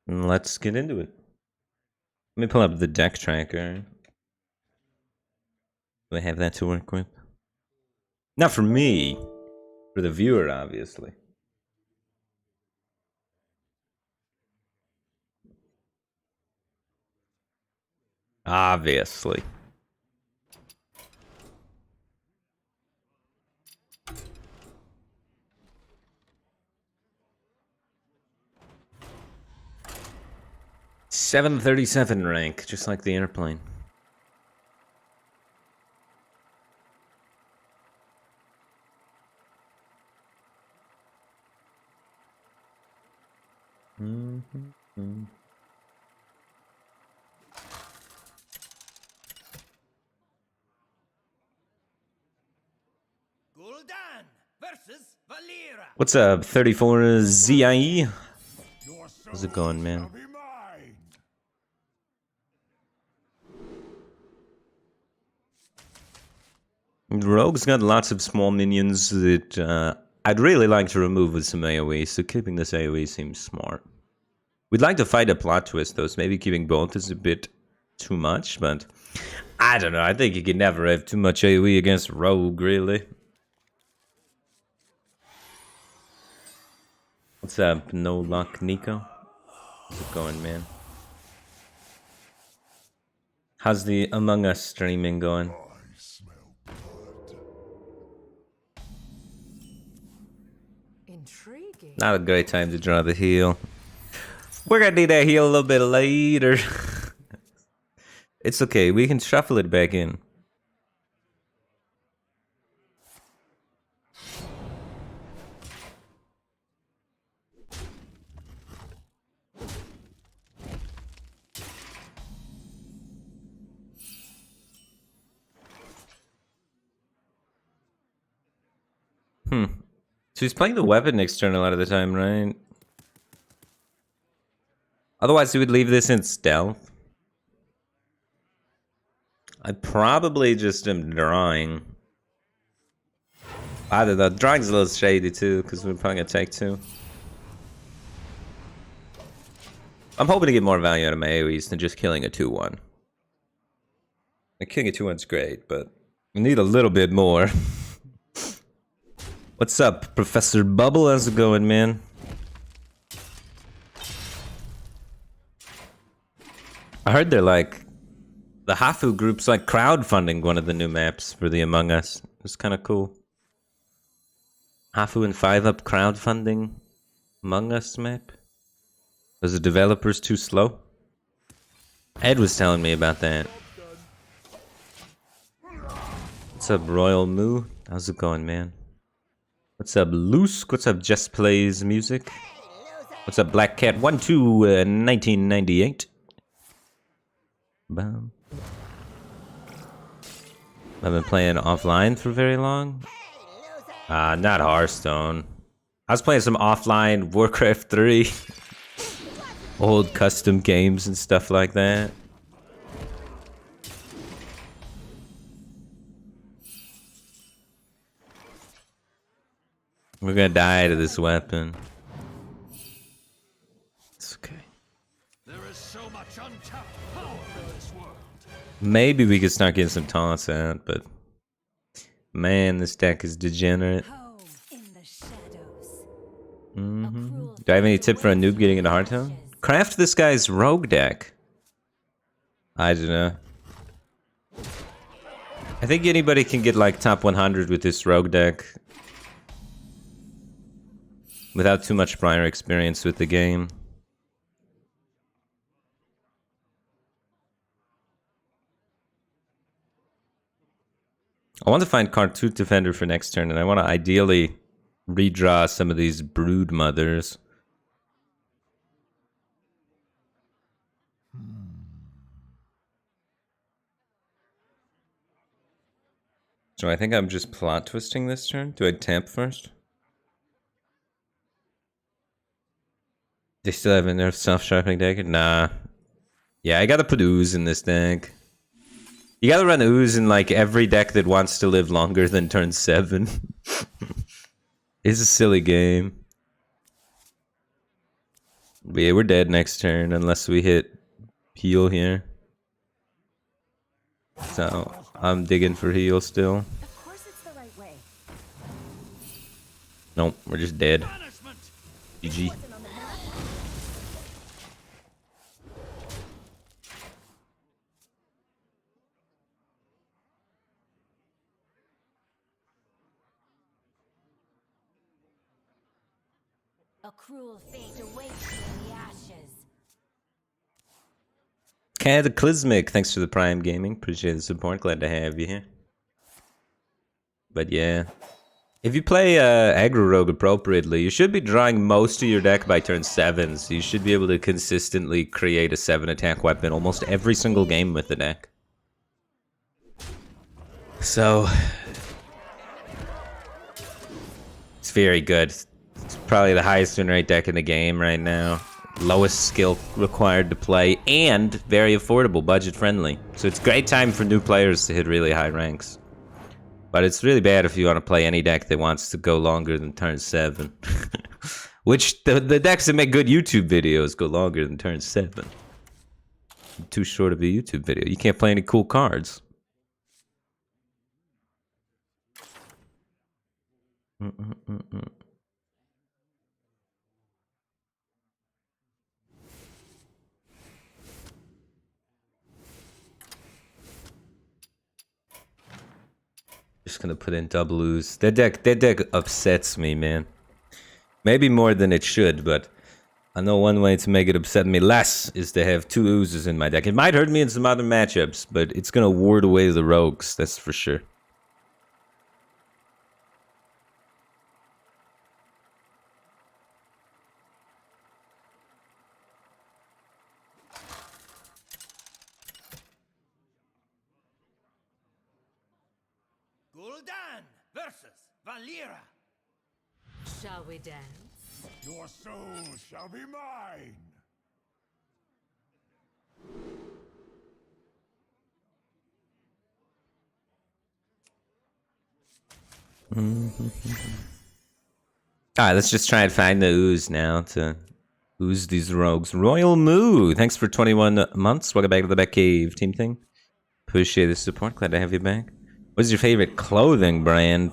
Let's get into it. Let me pull up the deck tracker. Do I have that to work with? Not for me. For the viewer, obviously. Obviously. $737 rank, just like the airplane. What's up, 34 ZIE? How's it going, man? Rogue's got lots of small minions that I'd really like to remove with some AoE, so keeping this AoE seems smart. We'd like to fight a plot twist, though, so maybe keeping both is a bit too much, but I don't know. I think you can never have too much AoE against Rogue, really. What's up, No Luck Nico? How's it going, man? How's the Among Us streaming going? Not a great time to draw the heal. We're gonna need that heal a little bit later. It's okay, we can shuffle it back in. So he's playing the weapon next turn a lot of the time, right? Otherwise, he would leave this in stealth. I probably just am drawing. Either the drawing's a little shady too, because we're probably gonna take two. I'm hoping to get more value out of my AoEs than just killing a 2-1. Like, killing a 2-1's great, but we need a little bit more. What's up, Professor Bubble? How's it going, man? I heard they're like... The Hafu group's like crowdfunding one of the new maps for the Among Us. It's kind of cool. Hafu and 5UP crowdfunding Among Us map? Was the developers too slow? Ed was telling me about that. What's up, Royal Moo? How's it going, man? What's up, Lusk? What's up, Just Plays Music? What's up, Black Cat 1998? Bam. I've been playing offline for very long. Not Hearthstone. I was playing some offline Warcraft 3. Old custom games and stuff like that. We're gonna die to this weapon. It's okay. There is so much untapped power in this world. Maybe we could start getting some taunts out, but man, this deck is degenerate. Do I have any tip for a noob getting into Hearthstone? Craft this guy's rogue deck. I don't know. I think anybody can get like top 100 with this rogue deck. Without too much prior experience with the game. I want to find Cartoon Defender for next turn, and I want to ideally redraw some of these Brood Mothers. So I think I'm just plot twisting this turn. Do I tamp first? They still have in their self-sharpening deck? Nah. Yeah, I gotta put Ooze in this deck. You gotta run Ooze in like every deck that wants to live longer than turn 7. It's a silly game. Yeah, we're dead next turn unless we hit heal here. So I'm digging for heal still. Of course it's the right way. Nope, we're just dead. GG. Wasn't on the map. A cruel fate awaits you in the ashes. Cataclysmic, thanks for the Prime Gaming. Appreciate the support. Glad to have you here. But yeah, if you play Aggro Rogue appropriately, you should be drawing most of your deck by turn 7. So you should be able to consistently create a 7 attack weapon almost every single game with the deck. So it's very good. It's probably the highest win rate deck in the game right now. Lowest skill required to play, and very affordable, budget friendly. So it's a great time for new players to hit really high ranks. But it's really bad if you want to play any deck that wants to go longer than turn 7. Which the decks that make good YouTube videos go longer than turn 7. Too short of a YouTube video. You can't play any cool cards. Just gonna put in double ooze. That deck upsets me, man. Maybe more than it should, but I know one way to make it upset me less is to have 2 oozes in my deck. It might hurt me in some other matchups, but it's gonna ward away the rogues, that's for sure. Gul'dan versus Valera. Shall we dance? Your soul shall be mine! Alright, let's just try and find the ooze now to ooze these rogues. Royal Moo, thanks for 21 months. Welcome back to the Batcave team thing. Appreciate the support. Glad to have you back. What's your favorite clothing brand?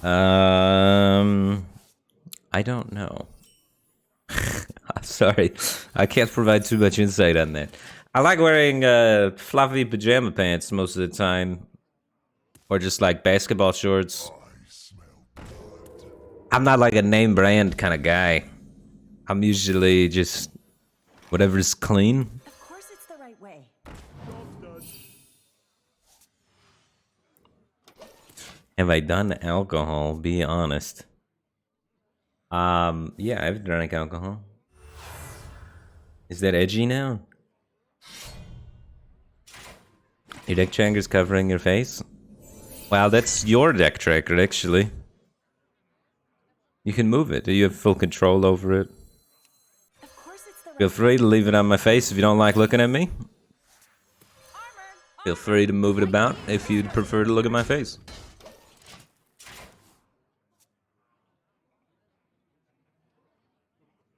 I don't know. I'm sorry. I can't provide too much insight on that. I like wearing fluffy pajama pants most of the time. Or just like basketball shorts. I'm not like a name brand kind of guy. I'm usually just whatever's clean. Of course it's the right way. Have I done alcohol? Be honest. Yeah, I've drank alcohol. Is that edgy now? Your deck tracker's covering your face? Wow, that's your deck tracker, actually. You can move it. You have full control over it. Of course it's the right Feel free to leave it on my face if you don't like looking at me. Feel free to move it about if you'd prefer to look at my face.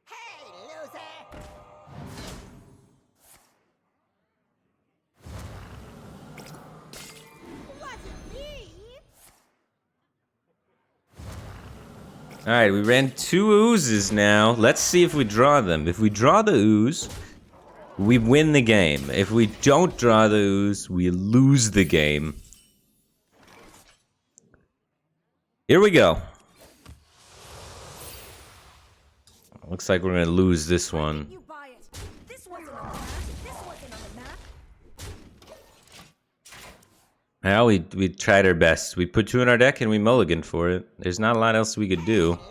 Hey, loser! Wasn't me! Alright, we ran 2 oozes now. Let's see if we draw them. If we draw the ooze, we win the game. If we don't draw the ooze, we lose the game. Here we go. Looks like we're gonna lose this one. You buy it. This wasn't on the map. This wasn't on the map. Well, we tried our best. We put 2 in our deck and we mulliganed for it. There's not a lot else we could do. Loser!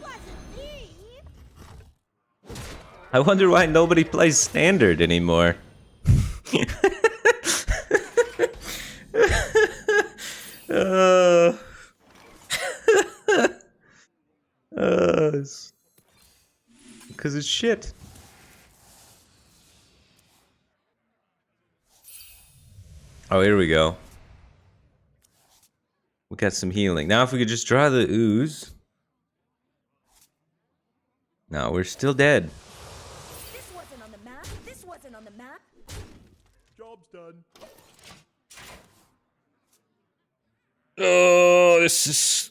Wasn't me! I wonder why nobody plays standard anymore. Because it's shit. Oh, here we go. We got some healing. Now if we could just draw the ooze. No, we're still dead. This wasn't on the map. This wasn't on the map. Job's done. Oh, this is...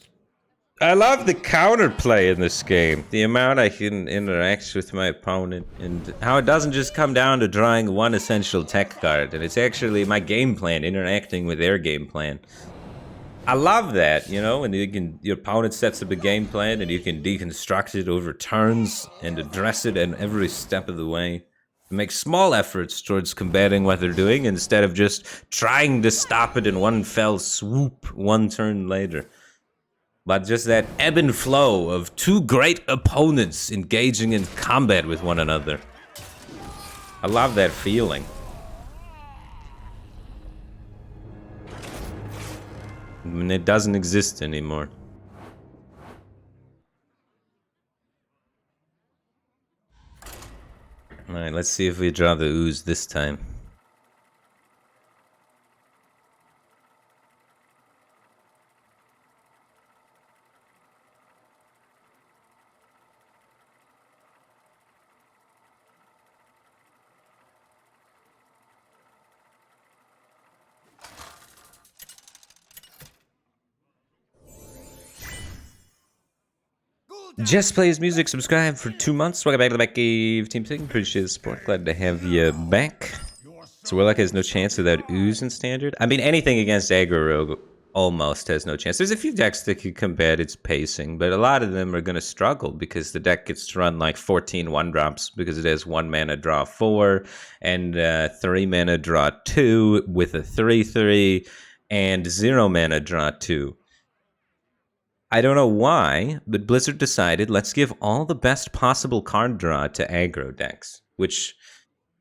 I love the counterplay in this game. The amount I can interact with my opponent and how it doesn't just come down to drawing one essential tech card. And it's actually my game plan interacting with their game plan. I love that, you know, and your opponent sets up a game plan and you can deconstruct it over turns and address it in every step of the way. Make small efforts towards combating what they're doing instead of just trying to stop it in one fell swoop one turn later. But just that ebb and flow of two great opponents engaging in combat with one another. I love that feeling. And it doesn't exist anymore. Alright, let's see if we draw the ooze this time. Jess Plays Music, subscribe for 2 months. Welcome back to the Batcave Team Thing. Appreciate the support. Glad to have you back. So Warlock has no chance without ooze in standard. I mean, anything against aggro rogue almost has no chance. There's a few decks that can combat its pacing, but a lot of them are going to struggle because the deck gets to run like 14 1-drops because it has 1 mana draw 4 and 3 mana draw 2 with a 3/3 and 0 mana draw 2. I don't know why, but Blizzard decided let's give all the best possible card draw to aggro decks, which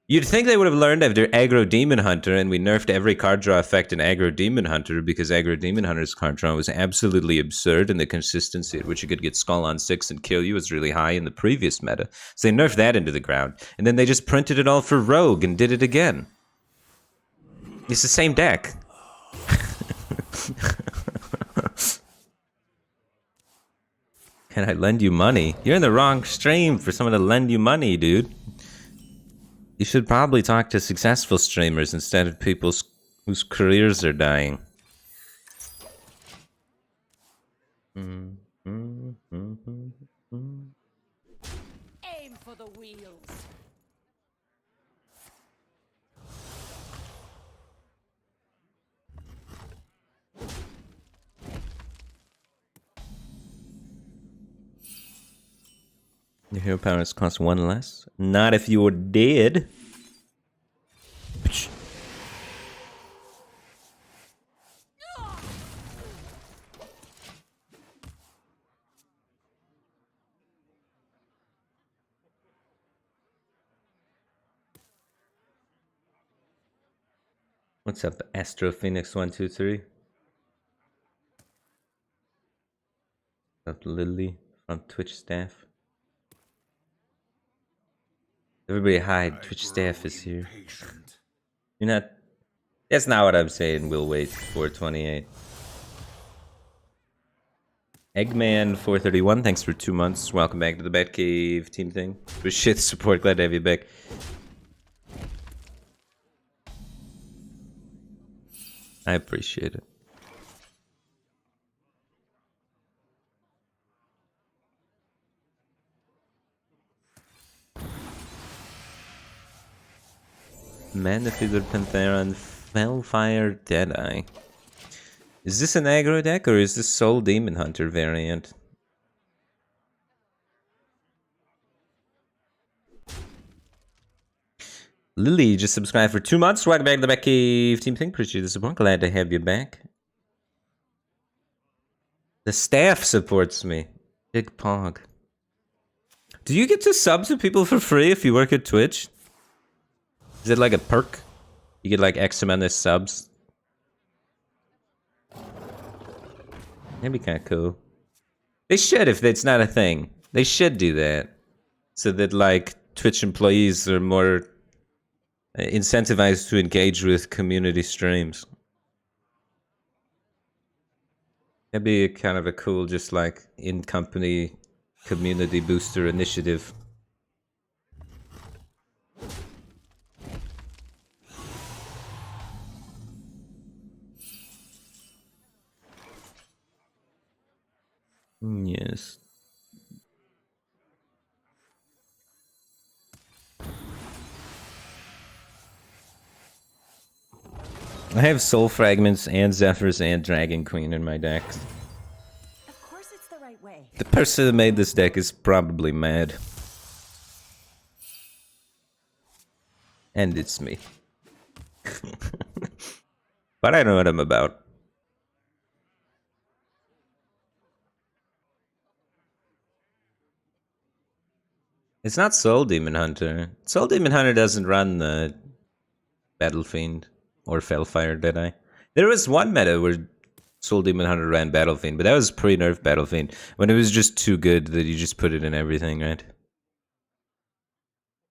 you'd think they would have learned after Aggro Demon Hunter, and we nerfed every card draw effect in Aggro Demon Hunter because Aggro Demon Hunter's card draw was absolutely absurd, and the consistency at which you could get Skull on 6 and kill you was really high in the previous meta. So they nerfed that into the ground, and then they just printed it all for Rogue and did it again. It's the same deck. Can I lend you money? You're in the wrong stream for someone to lend you money, dude. You should probably talk to successful streamers instead of people whose careers are dying. Aim for the wheels. Your hero powers cost 1 less. Not if you're dead. What's up, Astro Phoenix 123? What's up, Lily from Twitch staff? Everybody hide, Twitch staff is here. You're not... That's not what I'm saying, we'll wait, 428. Eggman 431, thanks for 2 months. Welcome back to the Batcave Team Thing. Appreciate the support, glad to have you back. I appreciate it. Manifigured Panthera and Fellfire Deadeye. Is this an aggro deck or is this Soul Demon Hunter variant? Lily just subscribed for 2 months. Welcome back to the Batcave Team Thing. Appreciate the support. Glad to have you back. The staff supports me. Big pog. Do you get to sub to people for free if you work at Twitch? Is it like a perk? You get like X amount of subs? That'd be kind of cool. They should if it's not a thing. They should do that. So that like Twitch employees are more incentivized to engage with community streams. That'd be kind of a cool, just like in company community booster initiative. Yes. I have Soul Fragments and Zephyrs and Dragon Queen in my deck. Of course it's the right way. The person that made this deck is probably mad. And it's me. But I know what I'm about. It's not Soul Demon Hunter. Soul Demon Hunter doesn't run the Battle Fiend or Fellfire, did I? There was one meta where Soul Demon Hunter ran Battle Fiend, but that was pre-nerf Battle Fiend, when it was just too good that you just put it in everything, right?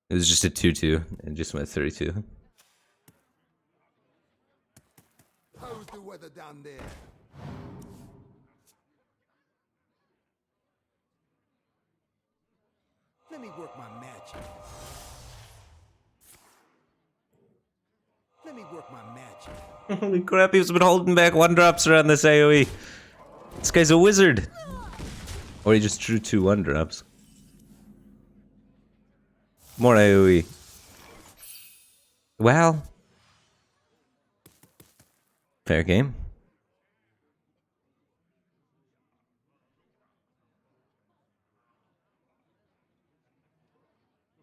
It was just a 2-2 and just went 32. How's the weather down there? Let me work my magic. Let me work my magic. Holy crap, he's been holding back 1-drops around this AoE. This guy's a wizard. Or he just drew 2 1-drops. More AoE. Well. Fair game.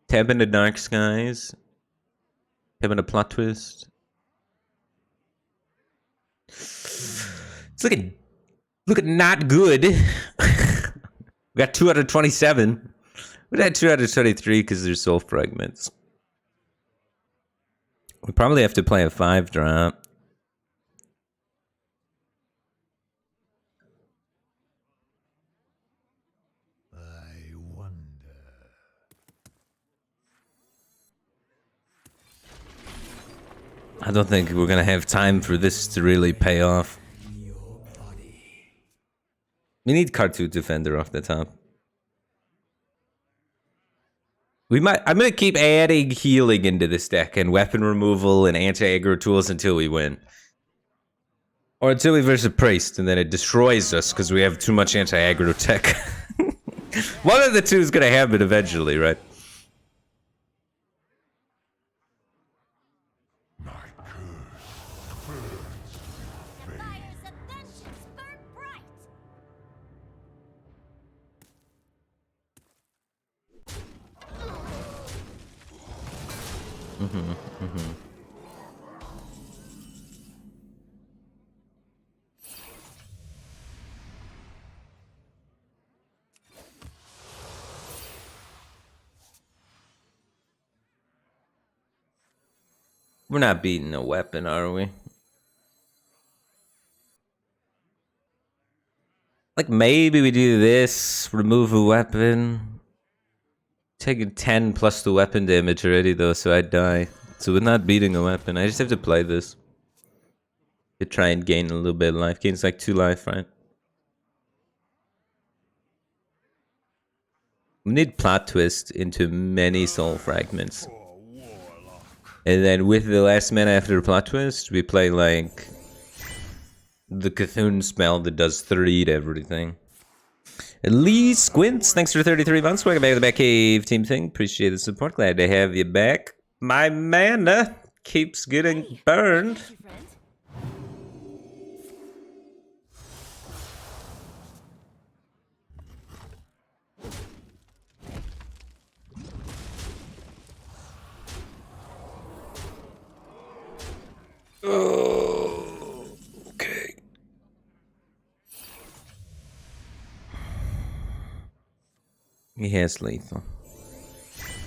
Tap into Dark Skies. Tap into Plot Twist. It's looking not good. We got 2 out of 27. We had 2 out of 23 because there's Soul Fragments. We probably have to play a 5-drop. I wonder. I don't think we're gonna have time for this to really pay off. We need Cartoon Defender off the top. I'm gonna keep adding healing into this deck and weapon removal and anti-aggro tools until we win. Or until we verse a priest and then it destroys us because we have too much anti-aggro tech. One of the two is gonna happen eventually, right? The fires of vengeance burn bright. We're not beating a weapon, are we? Like, maybe we do this, remove a weapon. Taking 10 plus the weapon damage already, though, so I die. So we're not beating a weapon. I just have to play this. To try and gain a little bit of life. Gains like 2 life, right? We need Plot Twist into many Soul Fragments. And then with the last mana after Plot Twist, we play like the Cthulhu spell that does 3 to everything. Lee Squints, thanks for 33 months. Welcome back to the Batcave Team Thing. Appreciate the support. Glad to have you back. My mana keeps getting burned. Thank you, friend. Oh, okay. He has lethal.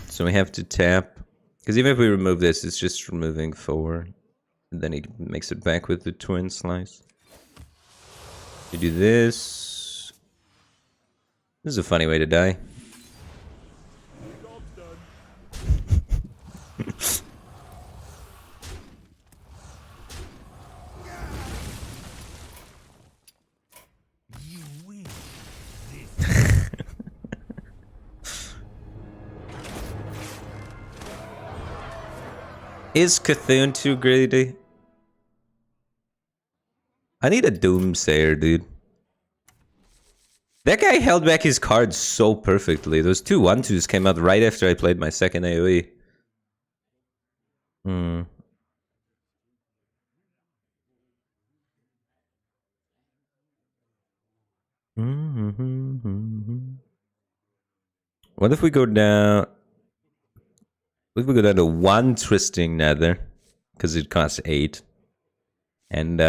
So we have to tap. Because even if we remove this, it's just removing 4. And then he makes it back with the twin slice. You do this. This is a funny way to die. Job's done. Is Cthulhu too greedy? I need a Doomsayer, dude. That guy held back his cards so perfectly. Those two 1/2s came out right after I played my second AoE. What if we go down... What if we go down to 1 Twisting Nether? Because it costs 8. And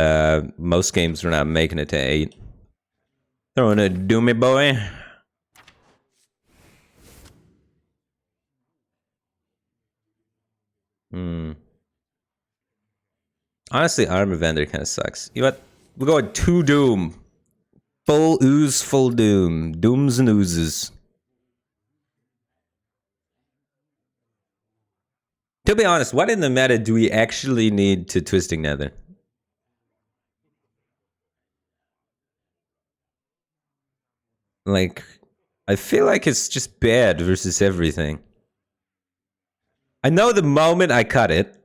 most games we're not making it to 8. Throwing a Doomy boy. Honestly, Armor Vendor kind of sucks. You know what? We're going 2 Doom. Full ooze, full Doom. Dooms and oozes. To be honest, what in the meta do we actually need to Twisting Nether? Like, I feel like it's just bad versus everything. I know the moment I cut it,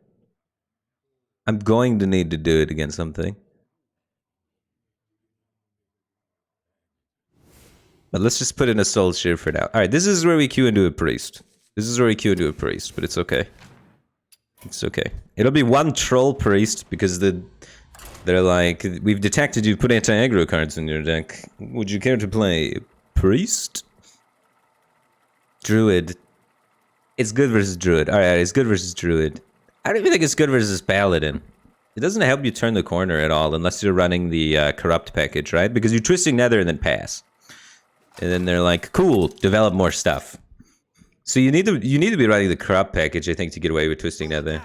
I'm going to need to do it against something. But let's just put in a Soul Share for now. Alright, this is where we queue into a Priest. This is where we queue into a Priest, but it's okay. It's okay. It'll be 1 Troll Priest because they're like, we've detected you put anti-aggro cards in your deck. Would you care to play Priest? Druid. It's good versus Druid. Alright, it's good versus Druid. I don't even think it's good versus Paladin. It doesn't help you turn the corner at all unless you're running the Corrupt package, right? Because you're Twisting Nether and then pass. And then they're like, cool, develop more stuff. So you need to be running the Corrupt package, I think, to get away with Twisting Nether.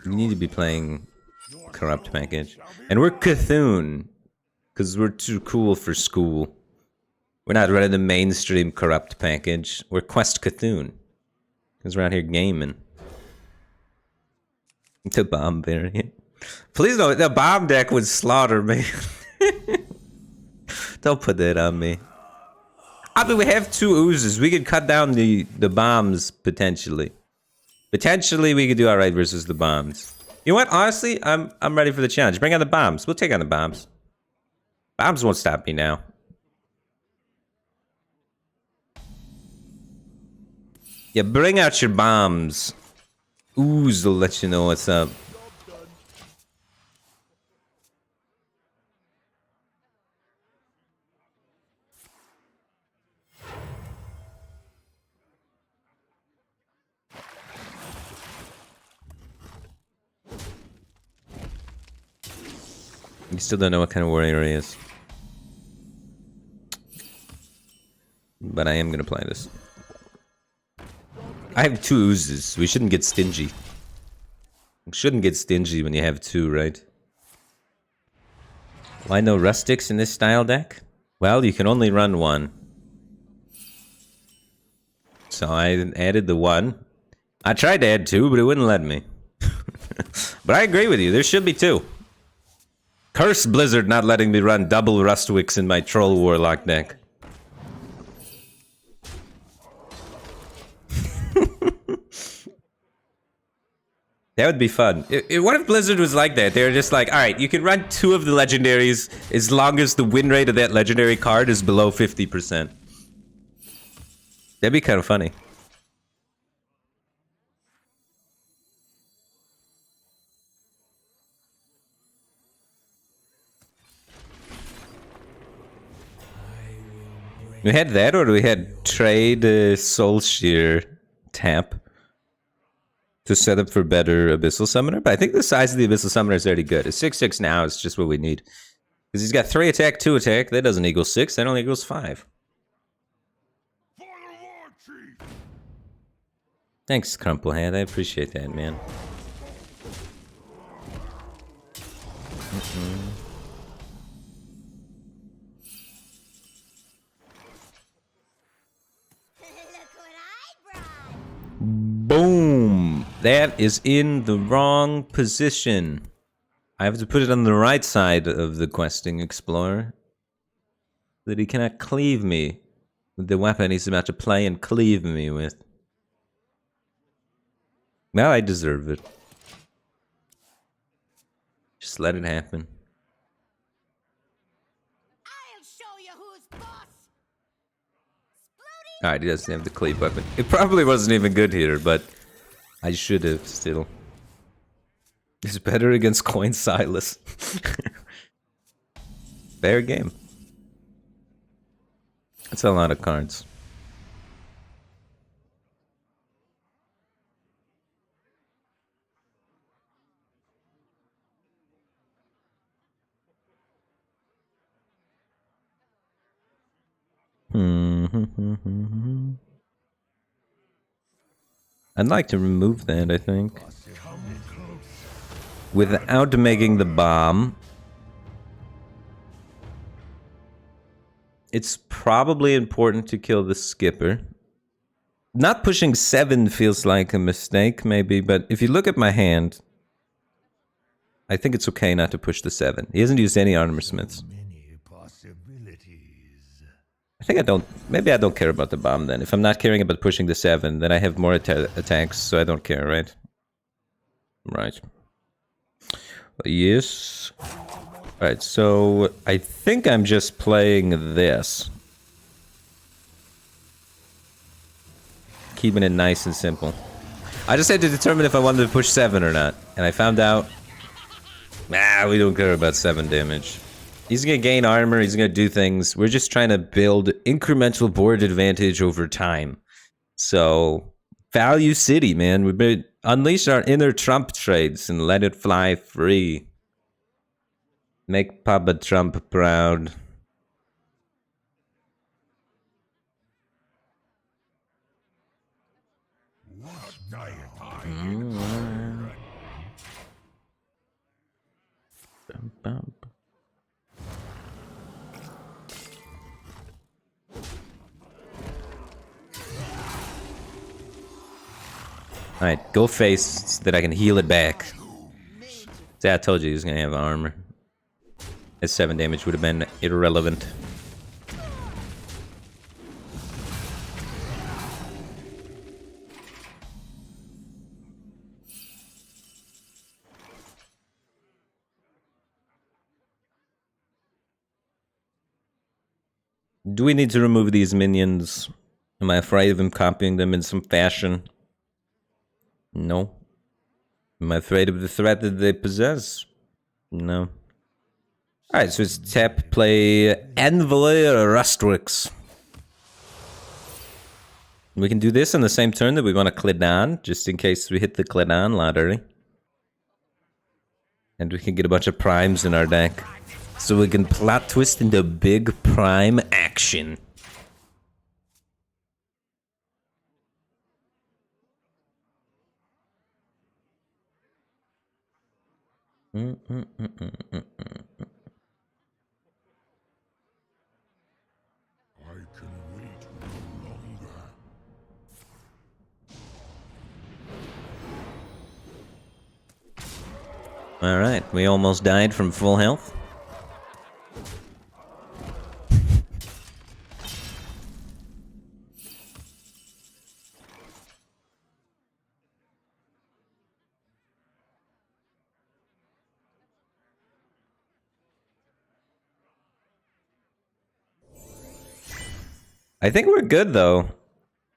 You need to be playing Corrupt package. And we're Cthulhu. Because we're too cool for school. We're not running the mainstream Corrupt package. We're Quest Cthulhu. Because we're out here gaming. The bomb variant. Please don't, the bomb deck would slaughter me. Don't put that on me. I mean, we have 2 oozes. We could cut down the bombs, potentially. Potentially, we could do alright versus the bombs. You know what? Honestly, I'm ready for the challenge. Bring on the bombs. We'll take on the bombs. Bombs won't stop me now. Yeah, bring out your bombs. Ooze will let you know what's up. You still don't know what kind of warrior he is. But I am gonna play this. I have 2 oozes. We shouldn't get stingy. We shouldn't get stingy when you have 2, right? Why no rustics in this style deck? Well, you can only run 1. So I added the 1. I tried to add 2, but it wouldn't let me. But I agree with you. There should be 2. Curse Blizzard not letting me run double Rustwicks in my Troll Warlock deck. That would be fun. What if Blizzard was like that? They were just like, alright, you can run 2 of the legendaries as long as the win rate of that legendary card is below 50%. That'd be kind of funny. We had that, or we had trade Soul Shear tap to set up for better Abyssal Summoner. But I think the size of the Abyssal Summoner is already good. A 6/6 now is just what we need. Because he's got 3 attack, 2 attack. That doesn't equal 6. That only equals 5. Thanks, Crumplehead. I appreciate that, man. Boom! That is in the wrong position. I have to put it on the right side of the questing explorer. So that he cannot cleave me with the weapon he's about to play and cleave me with. Well, I deserve it. Just let it happen. I'll show you who's boss. Alright, he doesn't have the cleave weapon. It probably wasn't even good here, but I should have still. It's better against Coin Silas. Fair game. That's a lot of cards. I'd like to remove that, I think. Without making the bomb. It's probably important to kill the skipper. Not pushing 7 feels like a mistake, maybe, but if you look at my hand, I think it's okay not to push the 7. He hasn't used any armor smiths. Many possibilities. I think I don't... Maybe I don't care about the bomb then. If I'm not caring about pushing the 7, then I have more attacks, so I don't care, right? Right. Yes. Alright, so I think I'm just playing this. Keeping it nice and simple. I just had to determine if I wanted to push 7 or not. And I found out... Nah, we don't care about 7 damage. He's gonna gain armor, he's gonna do things. We're just trying to build incremental board advantage over time. So, value city, man. We better unleash our inner Trump trades and let it fly free. Make Papa Trump proud. Alright, go face so that I can heal it back. See, I told you he was gonna have armor. His 7 damage would have been irrelevant. Do we need to remove these minions? Am I afraid of him copying them in some fashion? No. Am I afraid of the threat that they possess? No. Alright, so it's tap, play, Envoy or Rustwix. We can do this on the same turn that we want to Kledan, just in case we hit the Kledan lottery. And we can get a bunch of primes in our deck. So we can plot twist into big prime action. Alright, we almost died from full health. I think we're good though.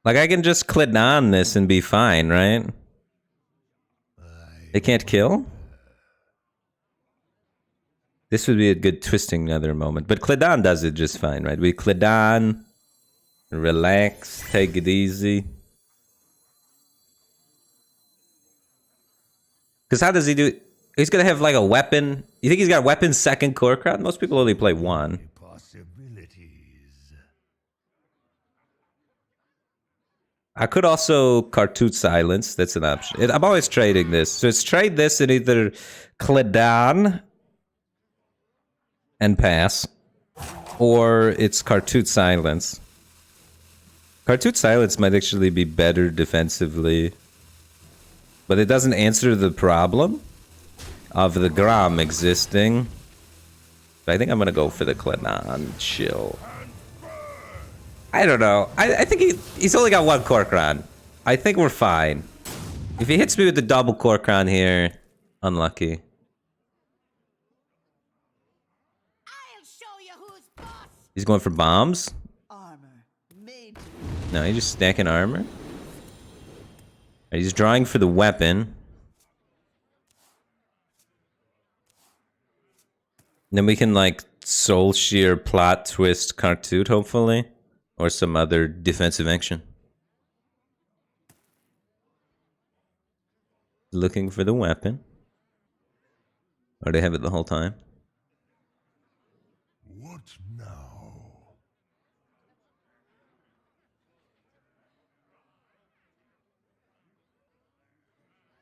Like I can just click on this and be fine, right? They can't kill? This would be a good twisting another moment. But Kledan does it just fine, right? We Kledan, relax, take it easy. Because how does he do it? He's going to have like a weapon. You think he's got weapon second core crowd? Most people only play 1. I could also Cartoot Silence. That's an option. I'm always trading this. So it's trade this in either Kledan and pass, or it's Cartoot Silence. Cartoot Silence might actually be better defensively, but it doesn't answer the problem of the Grom existing. But I think I'm gonna go for the Kledan. Chill. I don't know. I think he's only got 1 Corkron. I think we're fine. If he hits me with the double core crown here, unlucky. I'll show you who's boss. He's going for bombs? Armor made. No, he's just stacking armor. He's drawing for the weapon. And then we can like soul shear, plot twist, cartoon hopefully. Or some other defensive action. Looking for the weapon. Or they have it the whole time. What now?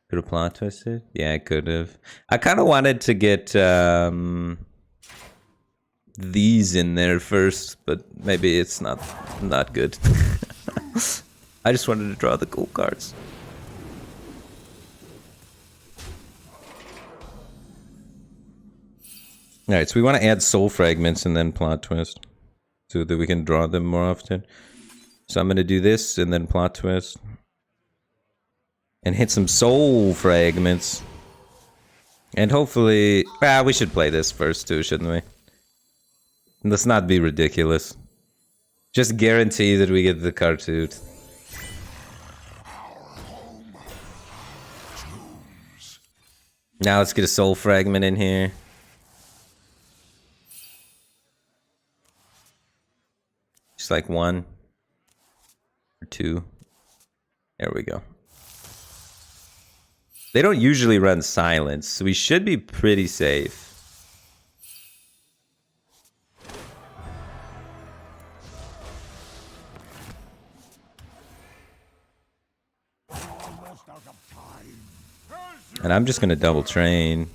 Could have plot twisted? Yeah, I could have. I kind of wanted to get these in there first, but maybe it's not good. I just wanted to draw the cool cards. Alright, so we want to add soul fragments and then plot twist. So that we can draw them more often. So I'm going to do this and then plot twist. And hit some soul fragments. And hopefully... we should play this first too, shouldn't we? Let's not be ridiculous. Just guarantee that we get the cartoon. Now let's get a soul fragment in here. Just like 1 or 2. There we go. They don't usually run silence, so we should be pretty safe. And I'm just gonna double train.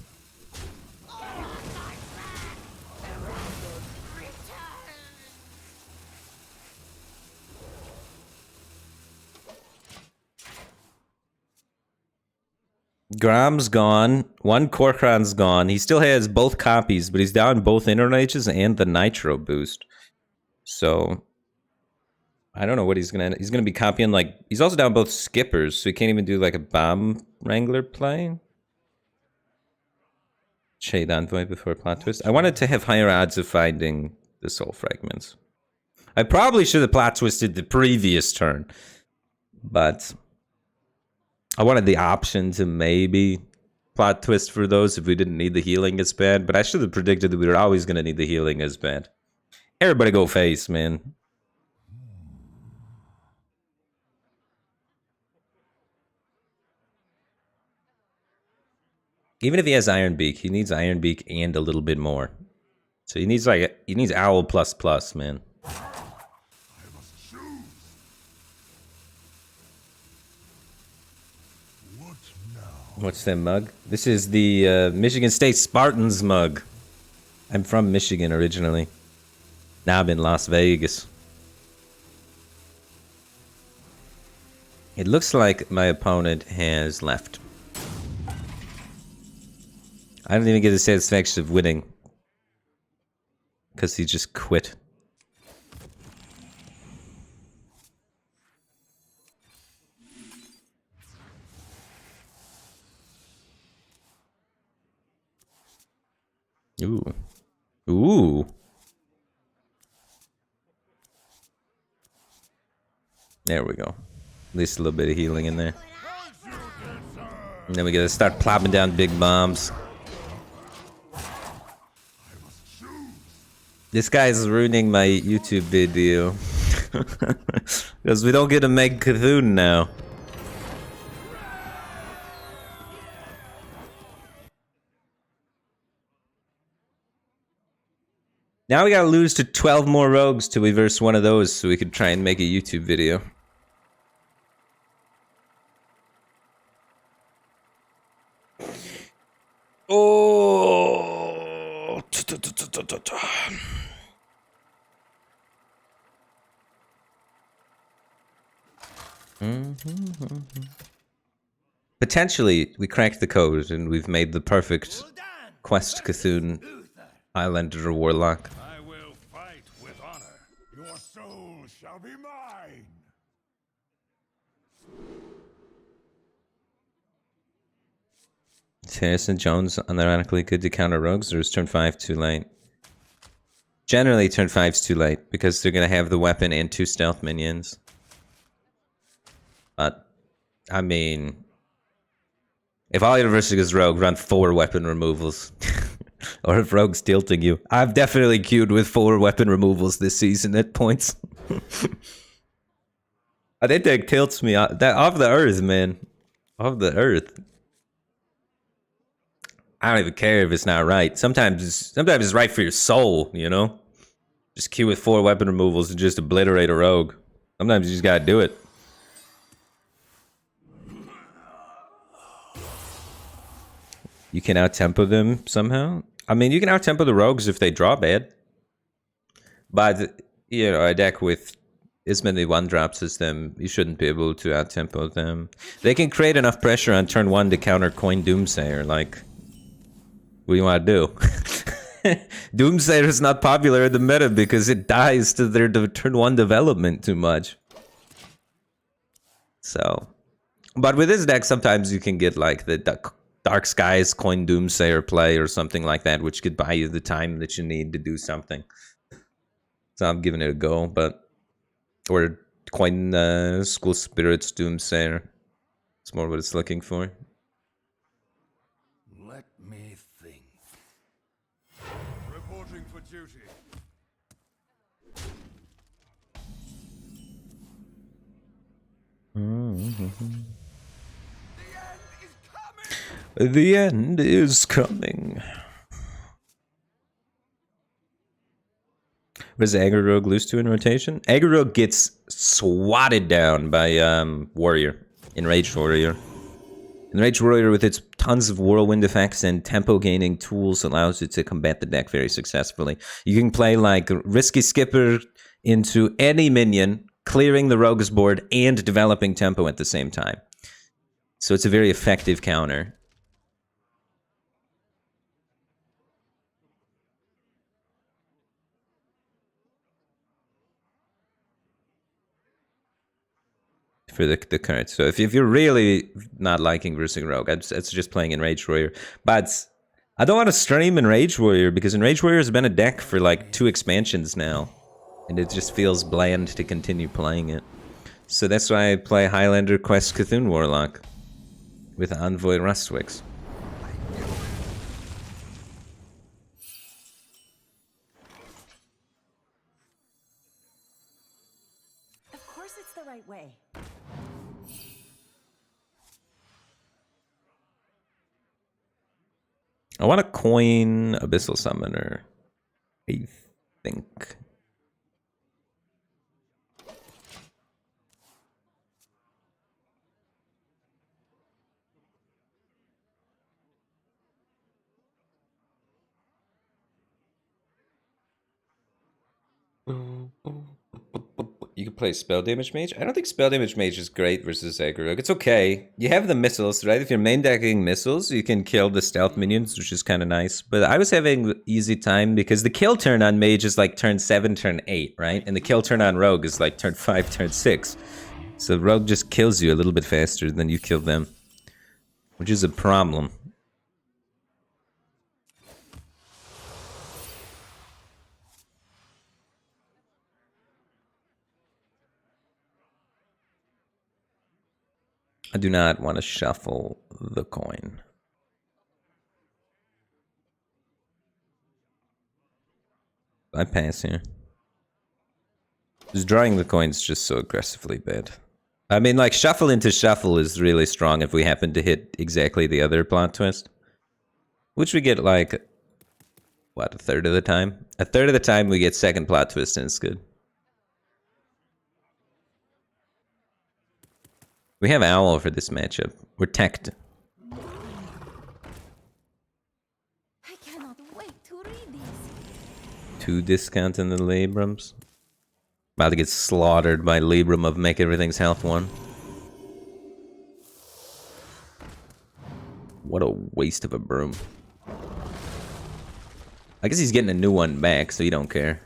Grom's gone. 1 Corcoran's gone. He still has both copies, but he's down both Inner Ages and the Nitro boost. So I don't know what he's gonna be copying. Like, he's also down both Skippers, so he can't even do like a Bomb Wrangler play. Shade Envoy before plot twist. I wanted to have higher odds of finding the soul fragments. I probably should have plot twisted the previous turn, but I wanted the option to maybe plot twist for those if we didn't need the healing as bad, but I should have predicted that we were always going to need the healing as bad. Everybody go face, man. Even if he has Iron Beak, he needs Iron Beak and a little bit more. So he needs Owl plus plus, man. What's that mug? This is the Michigan State Spartans mug. I'm from Michigan originally. Now I'm in Las Vegas. It looks like my opponent has left. I don't even get the satisfaction of winning. Because he just quit. Ooh. Ooh. There we go. At least a little bit of healing in there. And then we gotta start plopping down big bombs. This guy's ruining my YouTube video. Because we don't get to make Cthulhu now. Now we gotta lose to 12 more rogues till we verse one of those so we could try and make a YouTube video. Oh. Potentially, we cracked the code and we've made the perfect quest Cthulhu Highlander or Warlock. I will fight with honor. Your soul shall be mine. Harrison Jones unironically good to counter rogues, or is turn 5 too late? Generally, turn 5's too late because they're gonna have the weapon and 2 stealth minions. But I mean, if all your versus rogue, run 4 weapon removals. Or if rogue's tilting you. I've definitely queued with 4 weapon removals this season at points. I think that tilts me off the earth, man. Off the earth. I don't even care if it's not right. Sometimes it's right for your soul, you know? Just queue with 4 weapon removals and just obliterate a rogue. Sometimes you just gotta do it. You can out-tempo them somehow? I mean, you can out-tempo the rogues if they draw bad. But, you know, a deck with as many 1-drops as them, you shouldn't be able to out-tempo them. They can create enough pressure on turn 1 to counter Coin Doomsayer, like... What do you want to do? Doomsayer is not popular in the meta because it dies to their turn 1 development too much. So... But with this deck, sometimes you can get, like, the Dark Skies Coin Doomsayer play or something like that, which could buy you the time that you need to do something. So I'm giving it a go, but... Or Coin School Spirits Doomsayer. It's more what it's looking for. Let me think. Reporting for duty. The end is coming. What does Aggro Rogue lose to in rotation? Aggro Rogue gets swatted down by Warrior. Enraged Warrior. Enraged Warrior with its tons of whirlwind effects and tempo gaining tools allows it to combat the deck very successfully. You can play like Risky Skipper into any minion, clearing the rogue's board and developing tempo at the same time. So it's a very effective counter. For the cards. So if you're really not liking Versing Rogue, it's just playing Enraged Warrior. But I don't want to stream Enraged Warrior because Enraged Warrior has been a deck for like 2 expansions now. And it just feels bland to continue playing it. So that's why I play Highlander Quest Cthulhu Warlock with Envoy Rustwix. Of course it's the right way. I want to coin Abyssal Summoner, I think. You can play Spell Damage Mage. I don't think Spell Damage Mage is great versus Aggro Rogue. It's okay. You have the missiles, right? If you're main decking missiles, you can kill the stealth minions, which is kind of nice. But I was having easy time because the kill turn on Mage is like turn 7, turn 8, right? And the kill turn on Rogue is like turn 5, turn 6. So Rogue just kills you a little bit faster than you kill them, which is a problem. I do not want to shuffle the coin. I pass here. Just drawing the coin's just so aggressively bad. I mean, like, shuffle into shuffle is really strong if we happen to hit exactly the other plot twist. Which we get, like, what, a third of the time? A third of the time we get second plot twist and it's good. We have Owl for this matchup. We're teched. I cannot wait to read these. 2 discount in the Librams. About to get slaughtered by Libram of Make Everything's Health 1. What a waste of a broom. I guess he's getting a new one back, so you don't care.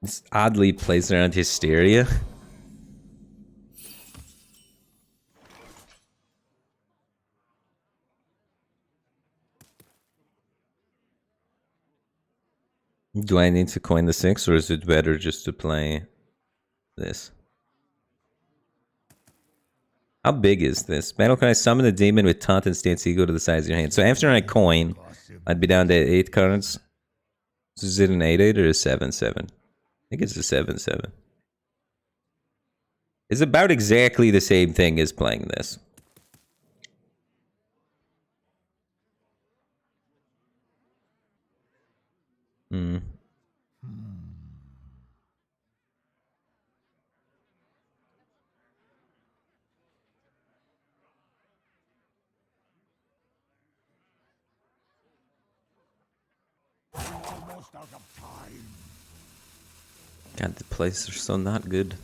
This oddly plays around Hysteria. Do I need to coin the 6, or is it better just to play this? How big is this? Battle, can I summon a demon with taunt and stance equal to the size of your hand? So after I coin, I'd be down to 8 cards. So is it an 8/8 or a 7/7? I think it's a 7/7. It's about exactly the same thing as playing this. Hmm. Almost out of time. God, the plays are so not good.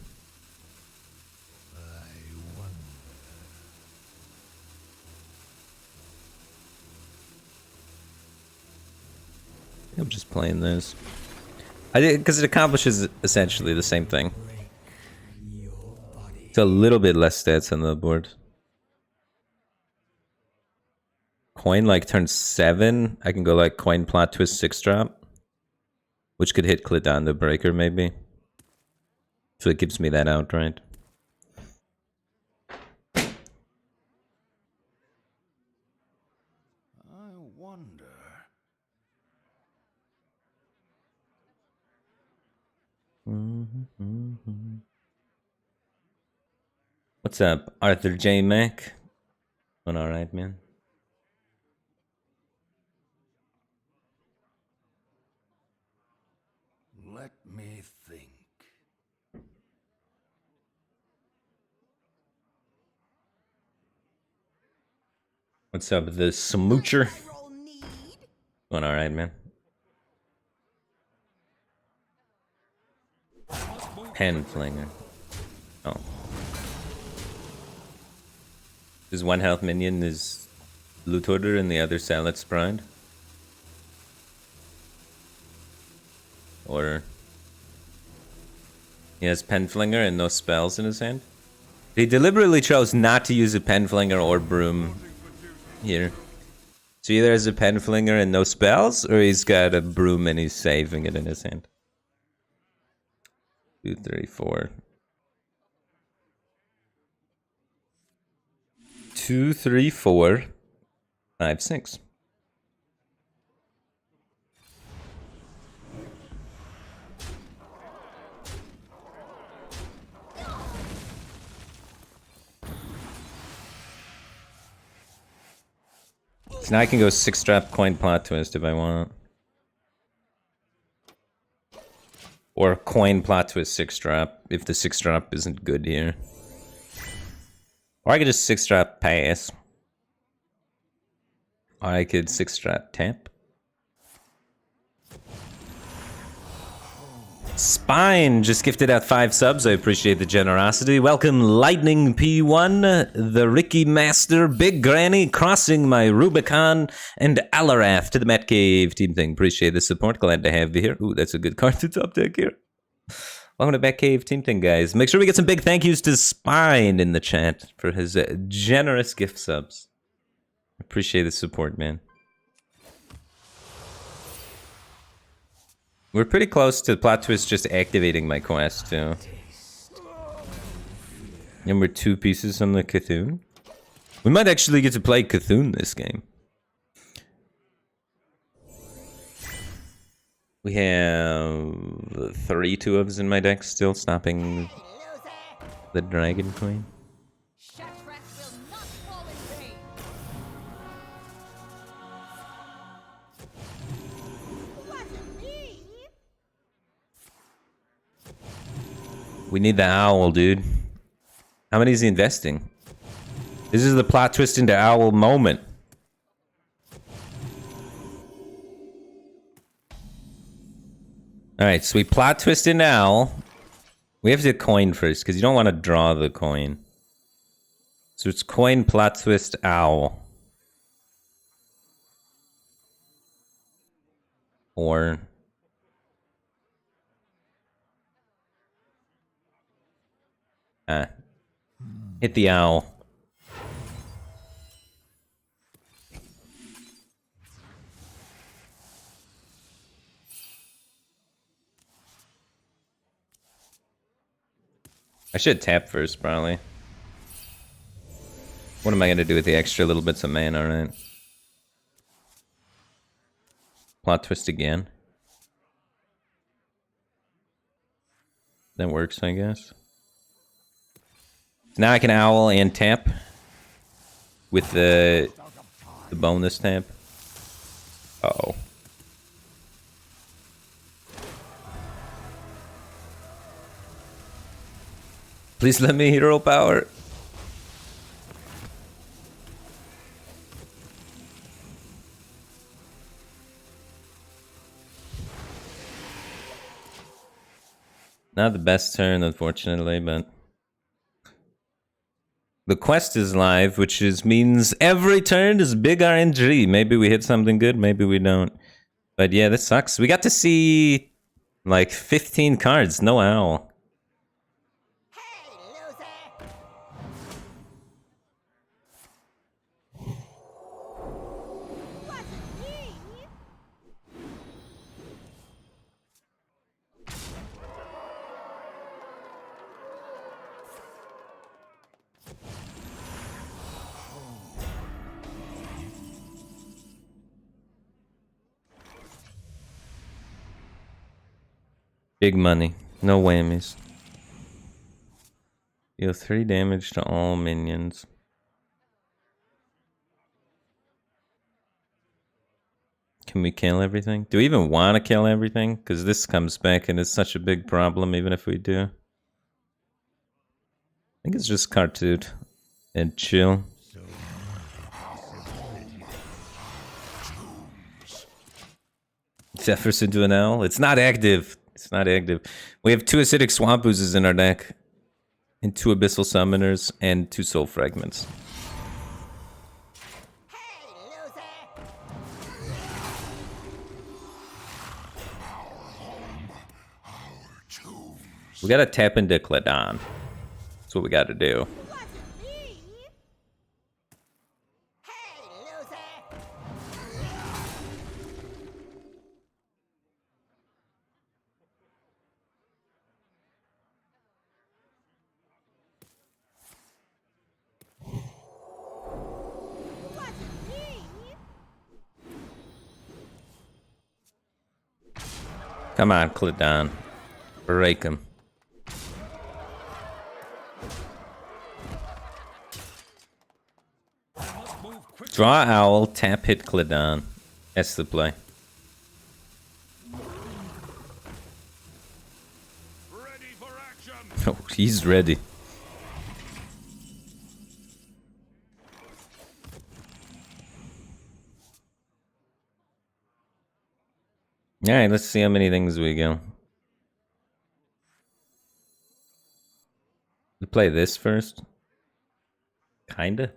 I'm just playing this. I did because it accomplishes essentially the same thing. It's a little bit less stats on the board. Coin like turn 7. I can go like coin plot twist 6-drop, which could hit Clidon the breaker maybe. So it gives me that outright. I wonder. What's up, Arthur J. Mack? Doing alright, man. Let me think. What's up, the smoocher? Roll need. Doing alright, man. Pen flinger. Oh. His 1 health minion is Loot Order and the other Salet's Bride? Or he has Pen Flinger and no spells in his hand? He deliberately chose not to use a Pen Flinger or Broom here. So either has a Pen Flinger and no spells, or he's got a Broom and he's saving it in his hand. 2, 3, 4. 2, 3, 4, 5, 6. So now I can go 6-drop coin plot twist if I want. Or coin plot twist 6-drop if the 6-drop isn't good here. Or I could just 6-drop pass. Or I could 6-drop tap. Spine just gifted out 5 subs. I appreciate the generosity. Welcome Lightning P1, the Ricky Master, Big Granny, Crossing My Rubicon, and Alarath to the Met Cave team thing. Appreciate the support. Glad to have you here. Ooh, that's a good card to top deck here. Welcome to Met Cave team thing, guys. Make sure we get some big thank yous to Spine in the chat for his generous gift subs. Appreciate the support, man. We're pretty close to plot twist just activating my quest, too. And we're 2 pieces on the Cthulhu. We might actually get to play Cthulhu this game. We have 3 2-ofs in my deck still, stopping the Dragon Queen. Shadrach will not fall in vain. Wasn't me. We need the owl, dude. How many is he investing? This is the plot twist into owl moment. Alright, so we plot twist into owl. We have to coin first, because you don't want to draw the coin. So it's coin, plot twist, owl. Or... hit the owl. I should tap first, probably. What am I gonna do with the extra little bits of mana, alright? Plot twist again. That works, I guess. Now I can owl and tap with the bonus tap. Uh-oh. Please let me hero power. Not the best turn, unfortunately, but the quest is live, which means every turn is big RNG. Maybe we hit something good, maybe we don't. But yeah, this sucks. We got to see like 15 cards, no owl. Hey, loser! Wasn't me! Big money, no whammies. Deal 3 damage to all minions. Can we kill everything? Do we even want to kill everything? Because this comes back and it's such a big problem even if we do. I think it's just cartoon and chill. Jefferson to an owl? It's not active. It's not active. We have 2 acidic swamp oozes in our deck. And 2 abyssal summoners and 2 soul fragments. Hey, loser! We gotta tap into Cladon. That's what we gotta do. Wasn't me! Hey, loser! Wasn't me! Come on, Cladon. Break him. Draw owl, tap hit Cladon. That's the play. Ready for action. Oh, he's ready. Alright, let's see how many things we go. We play this first? Kinda.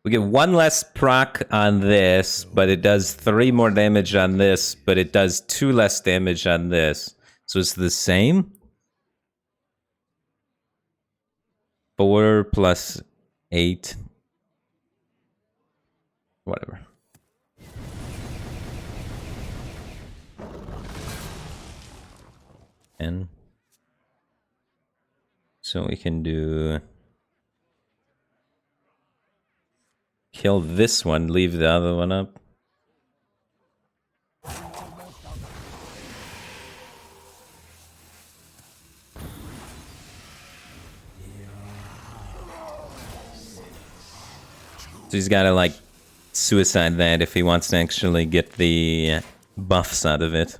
We get 1 less proc on this, but it does 3 more damage on this, but it does 2 less damage on this. So it's the same? 4 plus 8. Whatever. And so we can do kill this one, leave the other one up. So he's gotta like suicide that if he wants to actually get the buffs out of it.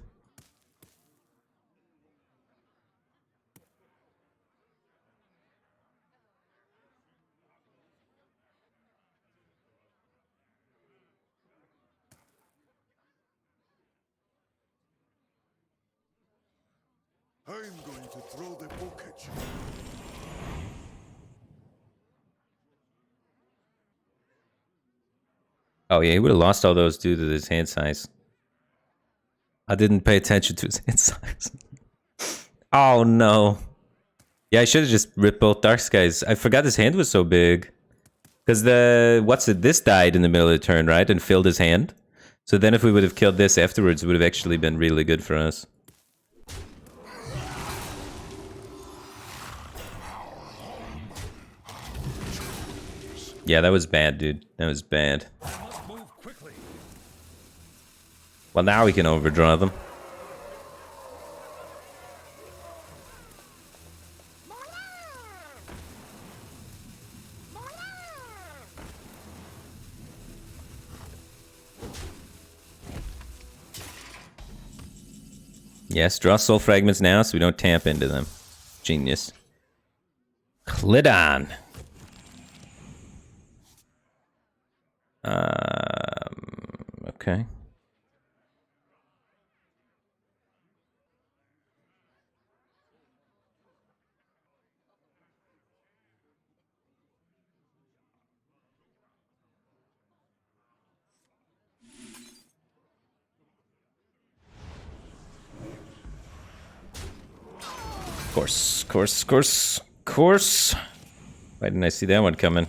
I'm going to throw the book at you. Oh yeah, he would have lost all those due to his hand size. I didn't pay attention to his hand size. Oh no. Yeah, I should have just ripped both Dark Skies. I forgot his hand was so big. Because this died in the middle of the turn, right? And filled his hand. So then if we would have killed this afterwards, it would have actually been really good for us. Yeah, that was bad, dude. That was bad. I must move quickly. Well, now we can overdraw them. Yes, draw soul fragments now so we don't tap into them. Genius. Clidon. Okay. Course. Why didn't I see that one coming?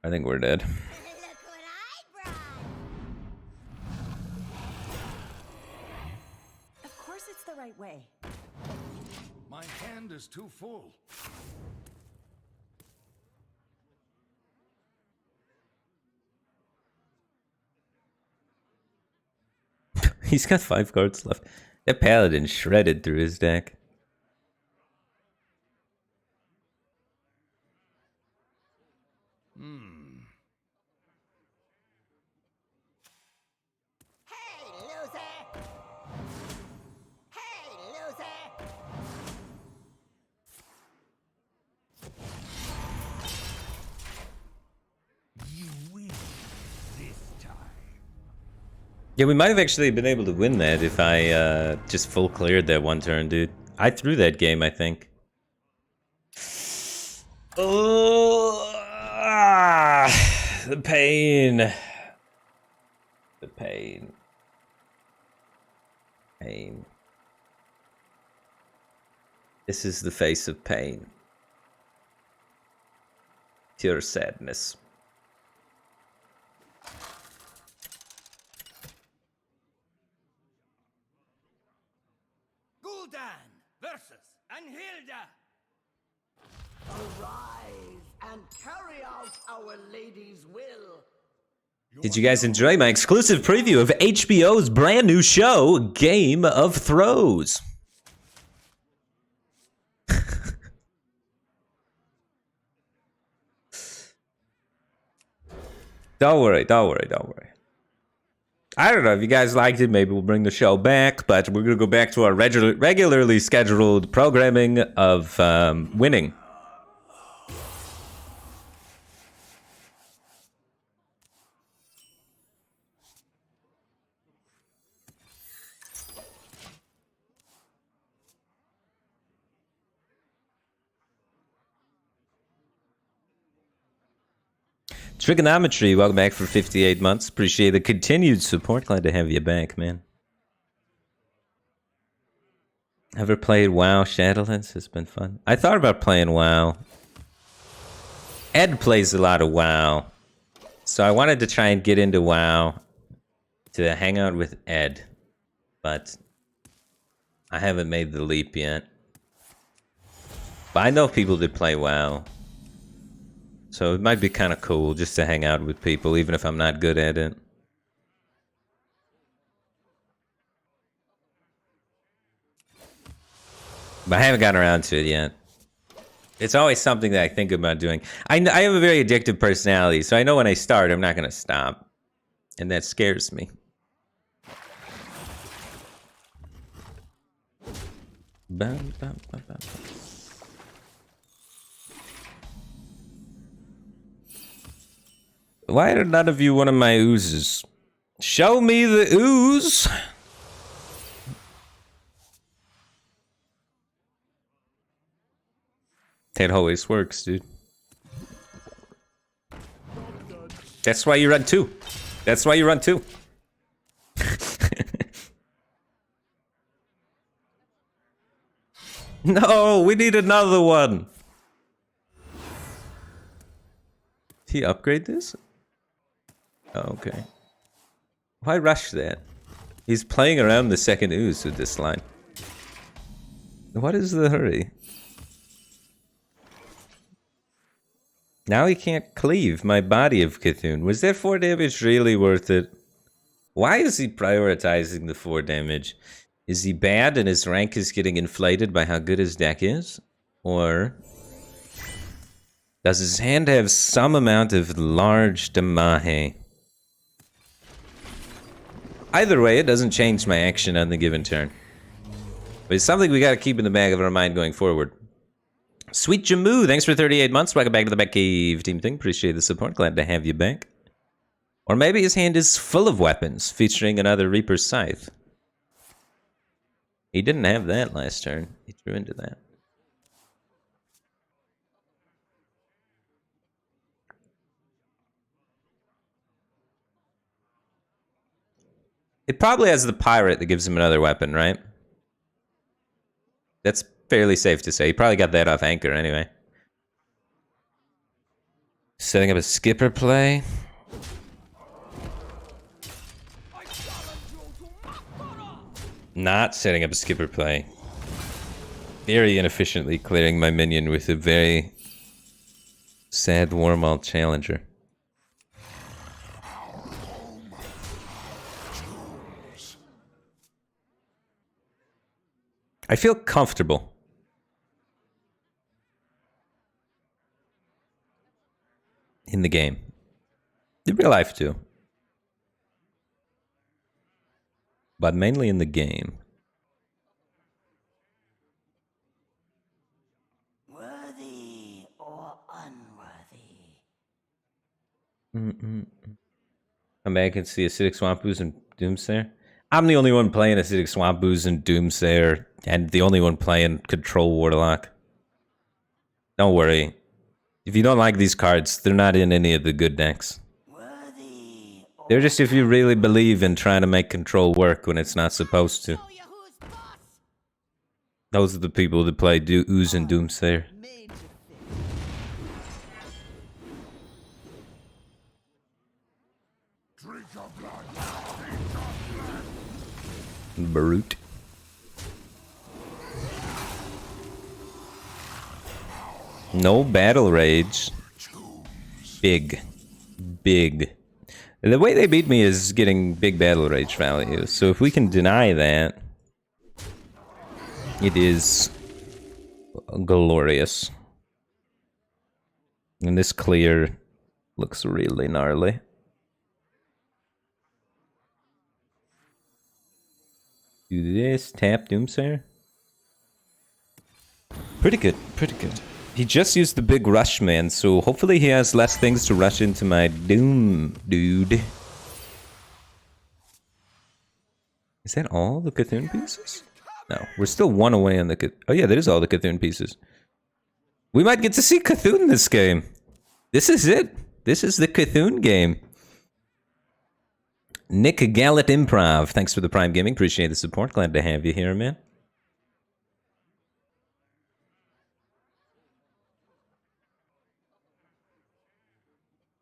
I think we're dead. Look what I brought. Of course it's the right way. My hand is too full. He's got 5 cards left. That paladin shredded through his deck. Hey, loser! Hey, loser! You win this time. Yeah, we might have actually been able to win that if I just full cleared that one turn, dude. I threw that game, I think. Oh, the pain. The pain. Pain. This is the face of pain. Pure sadness. Gul'dan versus Anhilda. Arise and carry out our lady's will. Did you guys enjoy my exclusive preview of HBO's brand new show, Game of Thrones? Don't worry. I don't know if you guys liked it. Maybe we'll bring the show back, but we're going to go back to our regularly scheduled programming of winning. Trigonometry, welcome back for 58 months. Appreciate the continued support. Glad to have you back, man. Ever played WoW Shadowlands? It's been fun. I thought about playing WoW. Ed plays a lot of WoW. So I wanted to try and get into WoW to hang out with Ed. But I haven't made the leap yet. But I know people that play WoW. So it might be kind of cool just to hang out with people, even if I'm not good at it. But I haven't gotten around to it yet. It's always something that I think about doing. I have a very addictive personality, so I know when I start, I'm not going to stop. And that scares me. Bum, bum, bum, bum. Why are none of you one of my oozes? Show me the ooze! That always works, dude. That's why you run 2. That's why you run 2. No, we need another one. Did he upgrade this? Oh, okay. Why rush that? He's playing around the second ooze with this line. What is the hurry? Now he can't cleave my body of Cthulhu. Was that 4 damage really worth it? Why is he prioritizing the 4 damage? Is he bad and his rank is getting inflated by how good his deck is? Or does his hand have some amount of large damage? Either way, it doesn't change my action on the given turn. But it's something we gotta keep in the back of our mind going forward. Sweet Jamu, thanks for 38 months. Welcome back to the Batcave Team Thing. Appreciate the support. Glad to have you back. Or maybe his hand is full of weapons, featuring another Reaper's Scythe. He didn't have that last turn. He drew into that. It probably has the pirate that gives him another weapon, right? That's fairly safe to say. He probably got that off Anchor anyway. Setting up a skipper play. Not setting up a skipper play. Very inefficiently clearing my minion with a very sad Warmalt challenger. I feel comfortable. In the game. In real life too. But mainly in the game. Worthy or unworthy? Come back and see Acidic Swamp Ooze and Doomsayer. I'm the only one playing Acidic Swamp Ooze and Doomsayer, and the only one playing Control Warlock. Don't worry. If you don't like these cards, they're not in any of the good decks. Worthy or They're just if you really believe in trying to make Control work when it's not supposed to. Show you who's boss. Those are the people that play Ooze and Doomsayer. made to fit? Drink your blood. Brute. No battle rage. Big. Big. The way they beat me is getting big battle rage value. So if we can deny that, it is glorious. And this clear looks really gnarly. Do this, tap Doomsayer. Pretty good, pretty good. He just used the big rush, man, so hopefully he has less things to rush into my Doom, dude. Is that all the Cthulhu pieces? No, we're still one away on the... Oh yeah, that is all the Cthulhu pieces. We might get to see Cthulhu in this game. This is it. This is the Cthulhu game. Nick Gallet Improv, thanks for the Prime Gaming. Appreciate the support. Glad to have you here, man.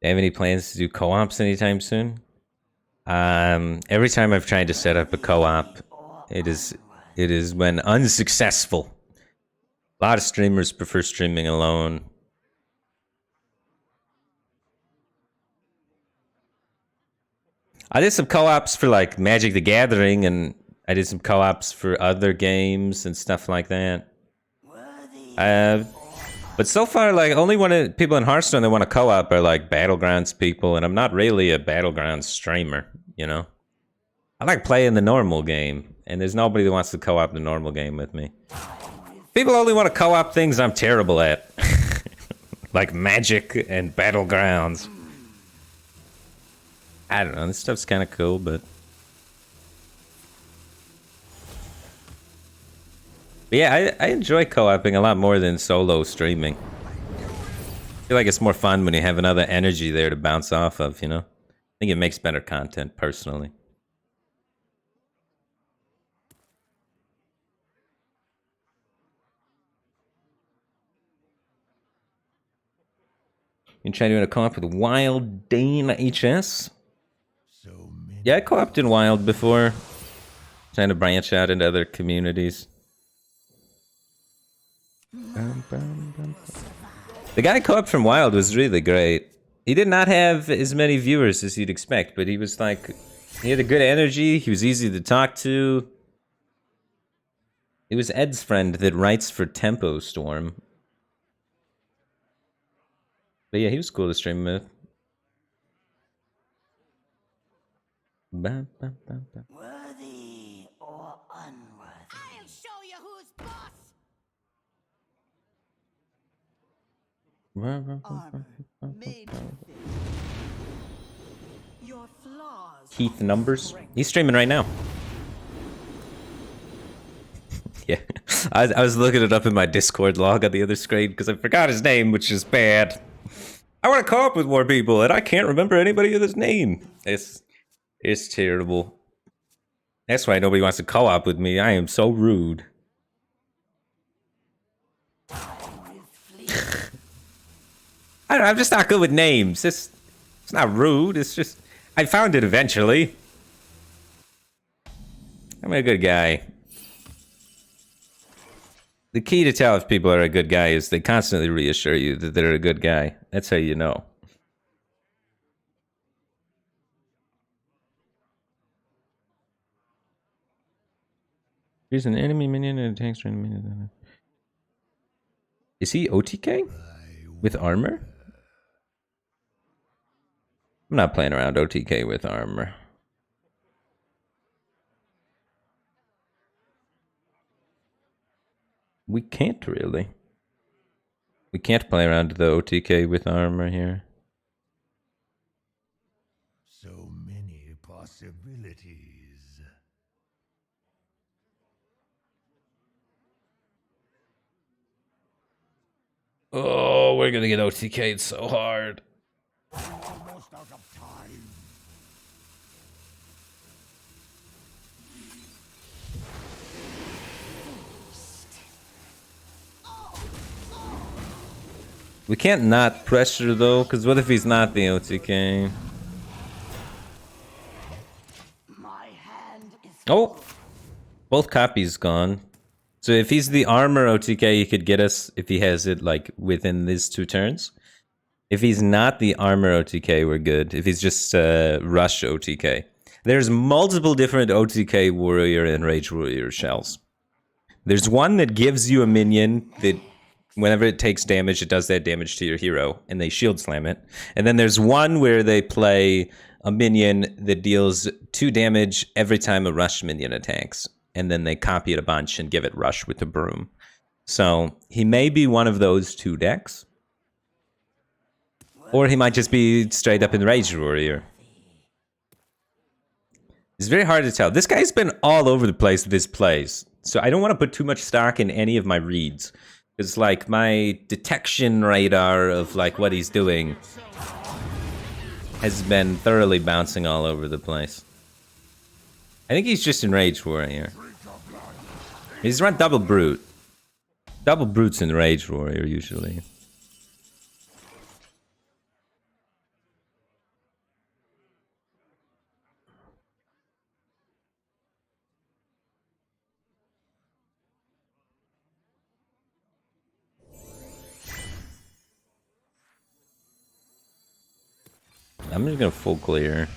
Do you have any plans to do co-ops anytime soon? Every time I've tried to set up a co-op, it is when unsuccessful. A lot of streamers prefer streaming alone. I did some co-ops for like Magic the Gathering, and I did some co-ops for other games and stuff like that. But so far, like, only one people in Hearthstone that want to co-op are like Battlegrounds people, and I'm not really a Battlegrounds streamer, you know? I like playing the normal game, and there's nobody that wants to co-op the normal game with me. People only want to co-op things I'm terrible at. Like Magic and Battlegrounds. I don't know, this stuff's kind of cool, but yeah, I enjoy co-oping a lot more than solo streaming. I feel like it's more fun when you have another energy there to bounce off of, you know? I think it makes better content, personally. You try doing a co-op with Wild Dane HS? Yeah, I co-opted in Wild before. Trying to branch out into other communities. The guy co-op from Wild was really great. He did not have as many viewers as you'd expect, but he was like, he had a good energy. He was easy to talk to. It was Ed's friend that writes for Tempo Storm. But yeah, he was cool to stream with. Worthy or unworthy? I'll show you who's boss. Armor made to fit. Your flaws. Keith Numbers. He's streaming right now. Yeah, I was looking it up in my Discord log on the other screen because I forgot his name, which is bad. I want to co-op with more people, and I can't remember anybody with his name. It's terrible. That's why nobody wants to co-op with me. I am so rude. I don't know, I'm just not good with names. It's not rude. It's just I found it eventually. I'm a good guy. The key to tell if people are a good guy is they constantly reassure you that they're a good guy. That's how you know. Here's an enemy minion and a tank strand minion. Is he OTK? With armor? I'm not playing around OTK with armor. We can't really. We can't play around the OTK with armor here. So many possibilities. Oh, we're gonna get OTK'd so hard. Almost out of time. We can't not pressure though, because what if he's not the OTK? My hand is Oh! Both copies gone. So if he's the armor OTK, he could get us if he has it like within these 2 turns. If he's not the armor OTK, we're good. If he's just rush OTK. There's multiple different OTK warrior and rage warrior shells. There's one that gives you a minion that whenever it takes damage, it does that damage to your hero, and they shield slam it. And then there's one where they play a minion that deals 2 damage every time a rush minion attacks. And then they copy it a bunch and give it rush with the broom. So he may be one of those 2 decks. Or he might just be straight up in Rage Warrior. It's very hard to tell. This guy's been all over the place with his plays. So I don't want to put too much stock in any of my reads. It's like my detection radar of like what he's doing has been thoroughly bouncing all over the place. I think he's just in Rage Warrior. He's run Double Brute. Double Brute's in Rage Warrior usually. I'm just gonna full clear.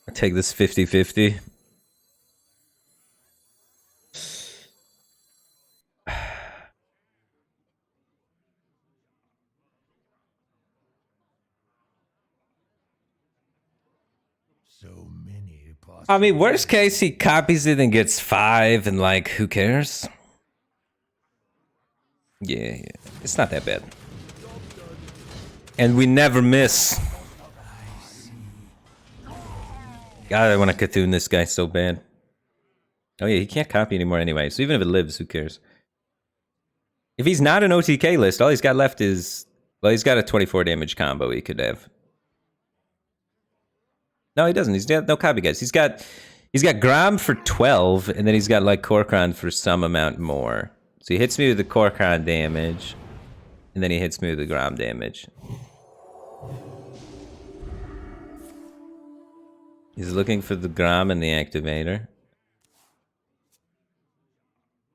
I take this 50-50. So many possibilities. I mean, worst case, he copies it and gets 5, and like, who cares? Yeah, it's not that bad. And we never miss. God, I want to Cthulhu this guy so bad. Oh yeah, he can't copy anymore anyway, so even if it lives, who cares? If he's not an OTK list, all he's got left is... Well, he's got a 24 damage combo he could have. No, he doesn't. He's got no copy, guys. He's got Grom for 12, and then he's got like Korkron for some amount more. So he hits me with the Korkron damage, and then he hits me with the Grom damage. He's looking for the Grom and the activator.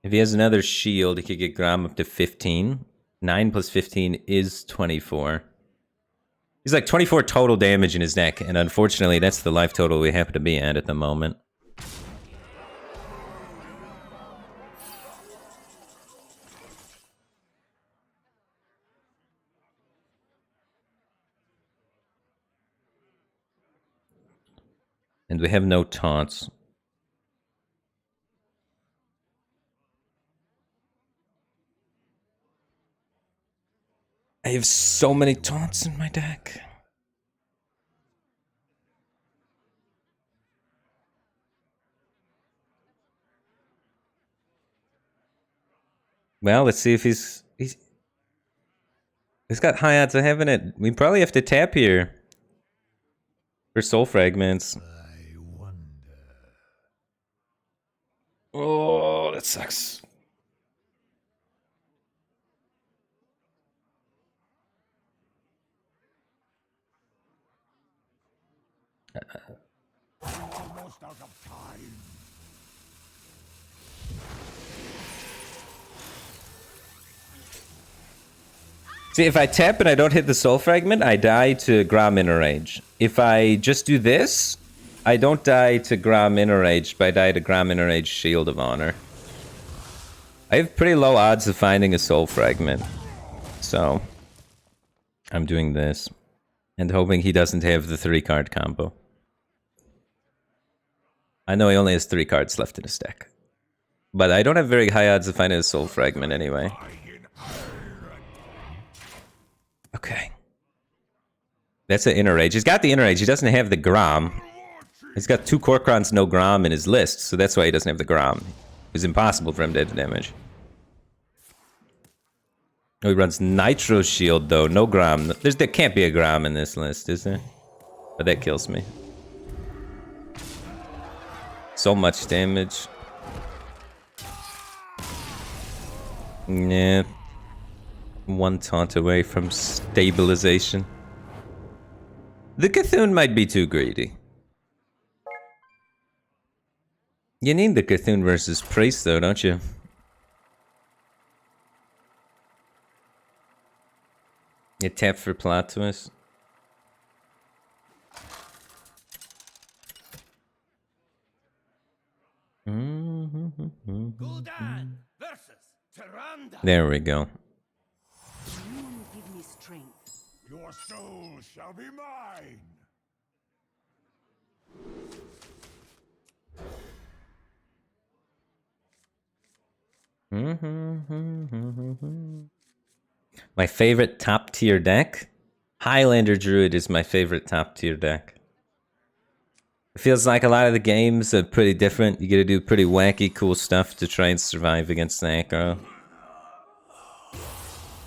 If he has another shield, he could get Grom up to 15. 9 plus 15 is 24. He's like 24 total damage in his deck, and unfortunately, that's the life total we happen to be at the moment. And we have no taunts. I have so many taunts in my deck. Well, let's see if he's got high odds of having it. We probably have to tap here for soul fragments. I wonder. Oh, that sucks. Almost out of time. See, if I tap and I don't hit the soul fragment, I die to Grom Inner Rage. If I just do this, I don't die to Grom Inner Rage, but I die to Grom Inner Rage Shield of Honor. I have pretty low odds of finding a soul fragment. So, I'm doing this. And hoping he doesn't have the 3-card combo. I know he only has 3 cards left in his deck. But I don't have very high odds of finding a soul fragment anyway. Okay. That's an Inner Rage. He's got the Inner Rage. He doesn't have the Grom. He's got 2 Korkrons, no Grom in his list, so that's why he doesn't have the Grom. It's impossible for him to have damage. Oh, he runs Nitro Shield, though. No Grom. There can't be a Grom in this list, is there? But that kills me. So much damage. Yeah. 1 taunt away from stabilization. The Cthulhu might be too greedy. You need the Cthulhu versus Priest, though, don't you? You tap for plot twist. Gul'dan versus Tyrande. There we go. You give me strength. Your soul shall be mine. My favorite top tier deck? Highlander Druid is my favorite top tier deck. It feels like a lot of the games are pretty different. You gotta do pretty wacky, cool stuff to try and survive against the aggro.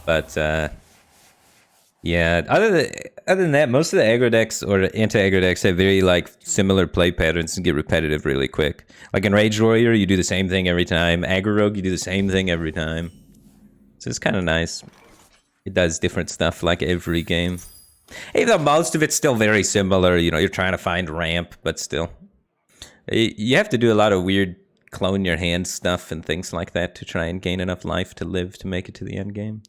But, yeah, other than that, most of the aggro decks or anti-aggro decks have very, like, similar play patterns and get repetitive really quick. Like in Rage Warrior, you do the same thing every time. Aggro Rogue, you do the same thing every time. So it's kind of nice. It does different stuff like every game. Even though most of it's still very similar, you know, you're trying to find ramp, but still. You have to do a lot of weird clone your hand stuff and things like that to try and gain enough life to live to make it to the end game.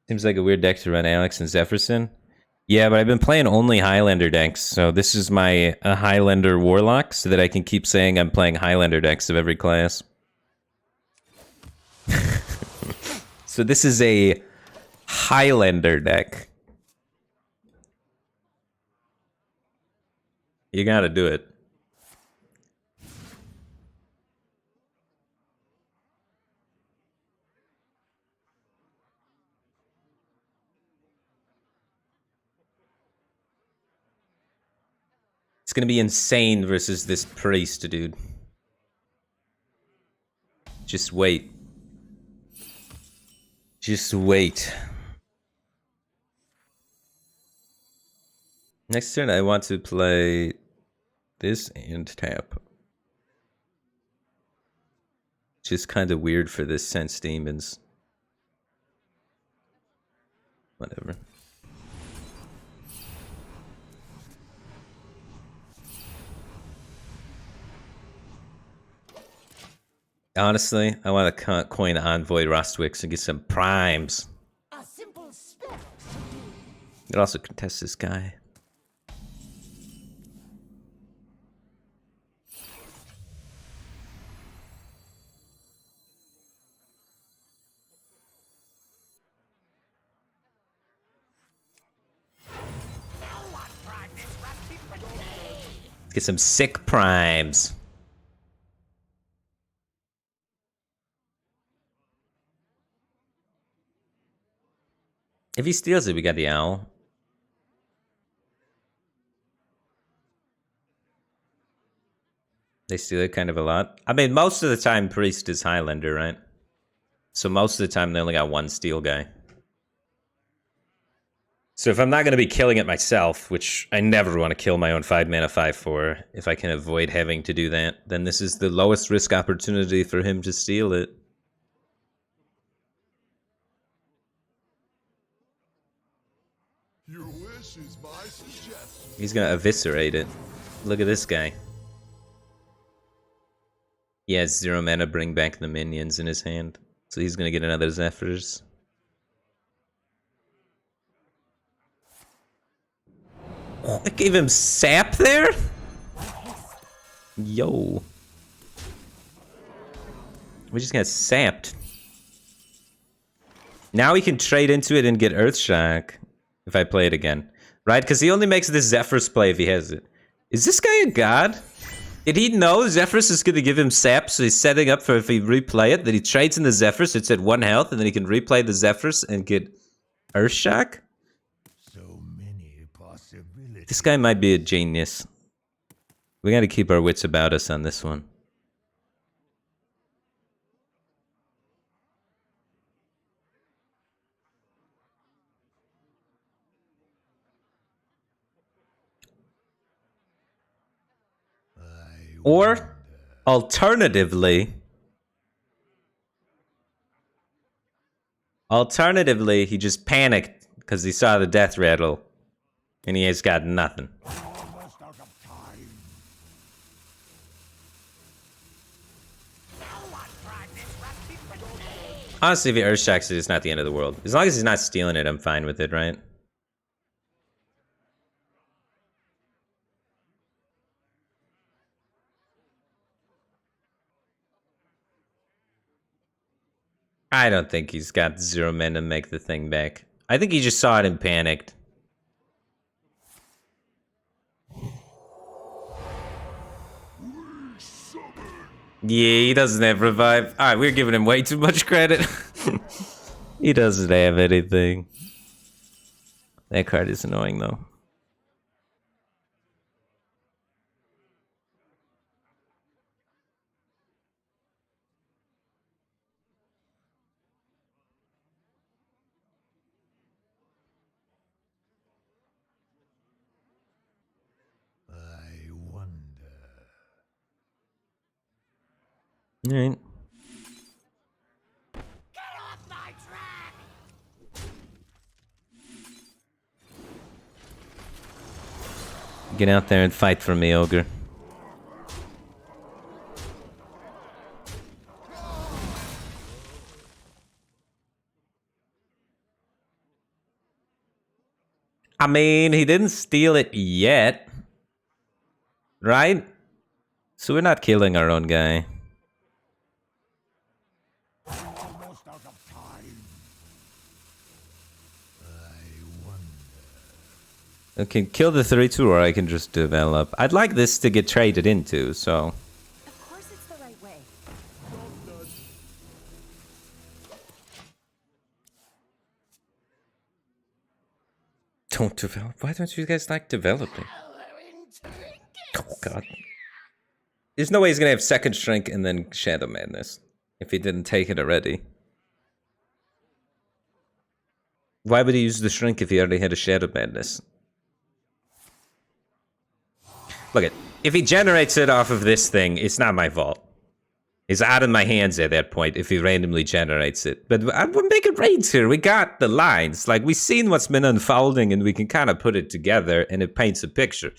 Seems like a weird deck to run Alex and Zephyrsson. Yeah, but I've been playing only Highlander decks, so this is my Highlander Warlock, so that I can keep saying I'm playing Highlander decks of every class. So this is a Highlander deck. You gotta do it. It's gonna be insane versus this priest, dude. Just wait. Just wait. Next turn, I want to play this and tap. which is kind of weird for this Sense Demons. Whatever. Honestly, I want to coin Envoy Rostwicks and get some primes. A simple spell. It also contests this guy. Let's get some sick primes. If he steals it, we got the owl. They steal it kind of a lot. I mean, most of the time, Priest is Highlander, right? So most of the time, they only got one steal guy. So if I'm not going to be killing it myself, which I never want to kill my own 5-mana 5/4, if I can avoid having to do that, then this is the lowest risk opportunity for him to steal it. Your wish is my suggestion. He's gonna eviscerate it. Look at this guy. He has 0 mana, bring back the minions in his hand. So he's gonna get another Zephyrs. Oh, I gave him sap there? Yo. We just got sapped. Now we can trade into it and get Earthshock. If I play it again. Right? Because he only makes this Zephyrs play if he has it. Is this guy a god? Did he know Zephyrs is going to give him sap, so he's setting up for if he replay it, that he trades in the Zephyrs, it's at 1 health, and then he can replay the Zephyrs and get Earthshock? So many possibilities. This guy might be a genius. We got to keep our wits about us on this one. Or, alternatively, he just panicked because he saw the death rattle and he has got nothing. Almost out of time. Honestly, if he Earthshocks it, it's not the end of the world. As long as he's not stealing it, I'm fine with it, right? I don't think he's got 0 men to make the thing back. I think he just saw it and panicked. Yeah, he doesn't have revive. Alright, we're giving him way too much credit. He doesn't have anything. That card is annoying though. I wonder. Alright. Get off my track! Get out there and fight for me, Ogre. I mean, he didn't steal it yet. Right? So we're not killing our own guy. Almost out of time. I wonder. I can kill the 3/2 or I can just develop. I'd like this to get traded into, so. Of course it's the right way. Don't develop. Why don't you guys like developing? Oh god. There's no way he's gonna have second shrink and then Shadow Madness. If he didn't take it already. Why would he use the shrink if he already had a Shadow Madness? Look it. If he generates it off of this thing, it's not my fault. is out of my hands at that point if he randomly generates it. But we're making raids here. We got the lines. Like, we've seen what's been unfolding, and we can kind of put it together, and it paints a picture.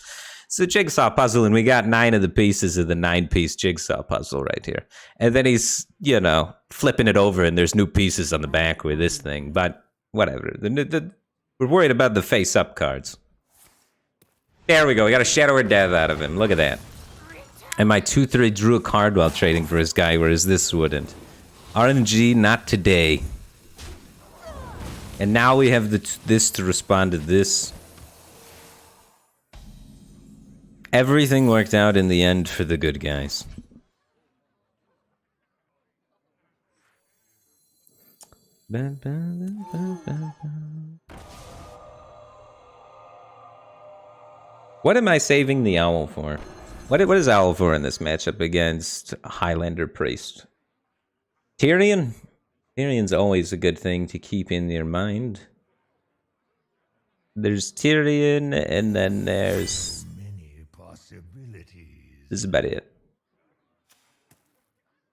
It's a jigsaw puzzle, and we got 9 of the pieces of the 9-piece jigsaw puzzle right here. And then he's, you know, flipping it over, and there's new pieces on the back with this thing. But whatever. We're worried about the face-up cards. There we go. We got a Shadow or Death out of him. Look at that. And my 2-3 drew a card while trading for his guy, whereas this wouldn't. RNG, not today. And now we have this to respond to this. Everything worked out in the end for the good guys. What am I saving the Owl for? What is Owl for in this matchup against Highlander Priest? Tyrion? Tyrion's always a good thing to keep in your mind. There's Tyrion, and then there's... Many possibilities. This is about it.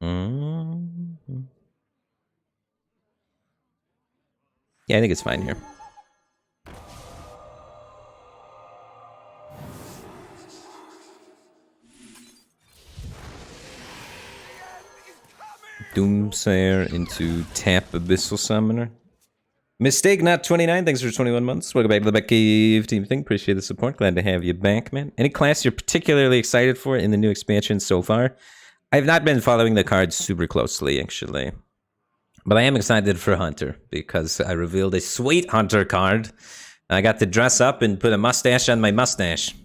Mm-hmm. Yeah, I think it's fine here. Doomsayer into Tap Abyssal Summoner. Mistake not 29, thanks for 21 months. Welcome back to the Batcave Team Thing. Appreciate the support. Glad to have you back, man. Any class you're particularly excited for in the new expansion so far? I've not been following the cards super closely, actually. But I am excited for Hunter, because I revealed a sweet Hunter card. I got to dress up and put a mustache on my mustache.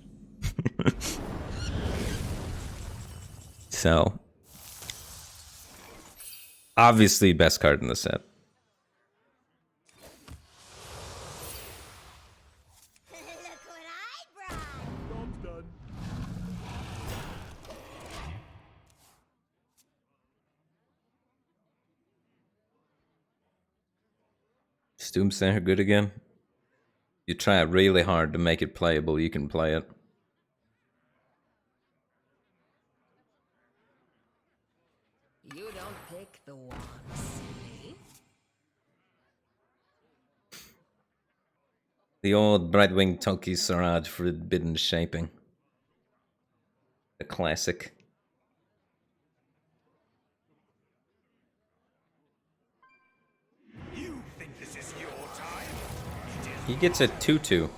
So... obviously, best card in the set. Look what I brought. Is Doomsayer good again? You try really hard to make it playable, you can play it. You don't pick the one, silly. The old Brightwing Toki Saraj Forbidden Shaping. The classic. You think this is your time? He gets a 2/2. Look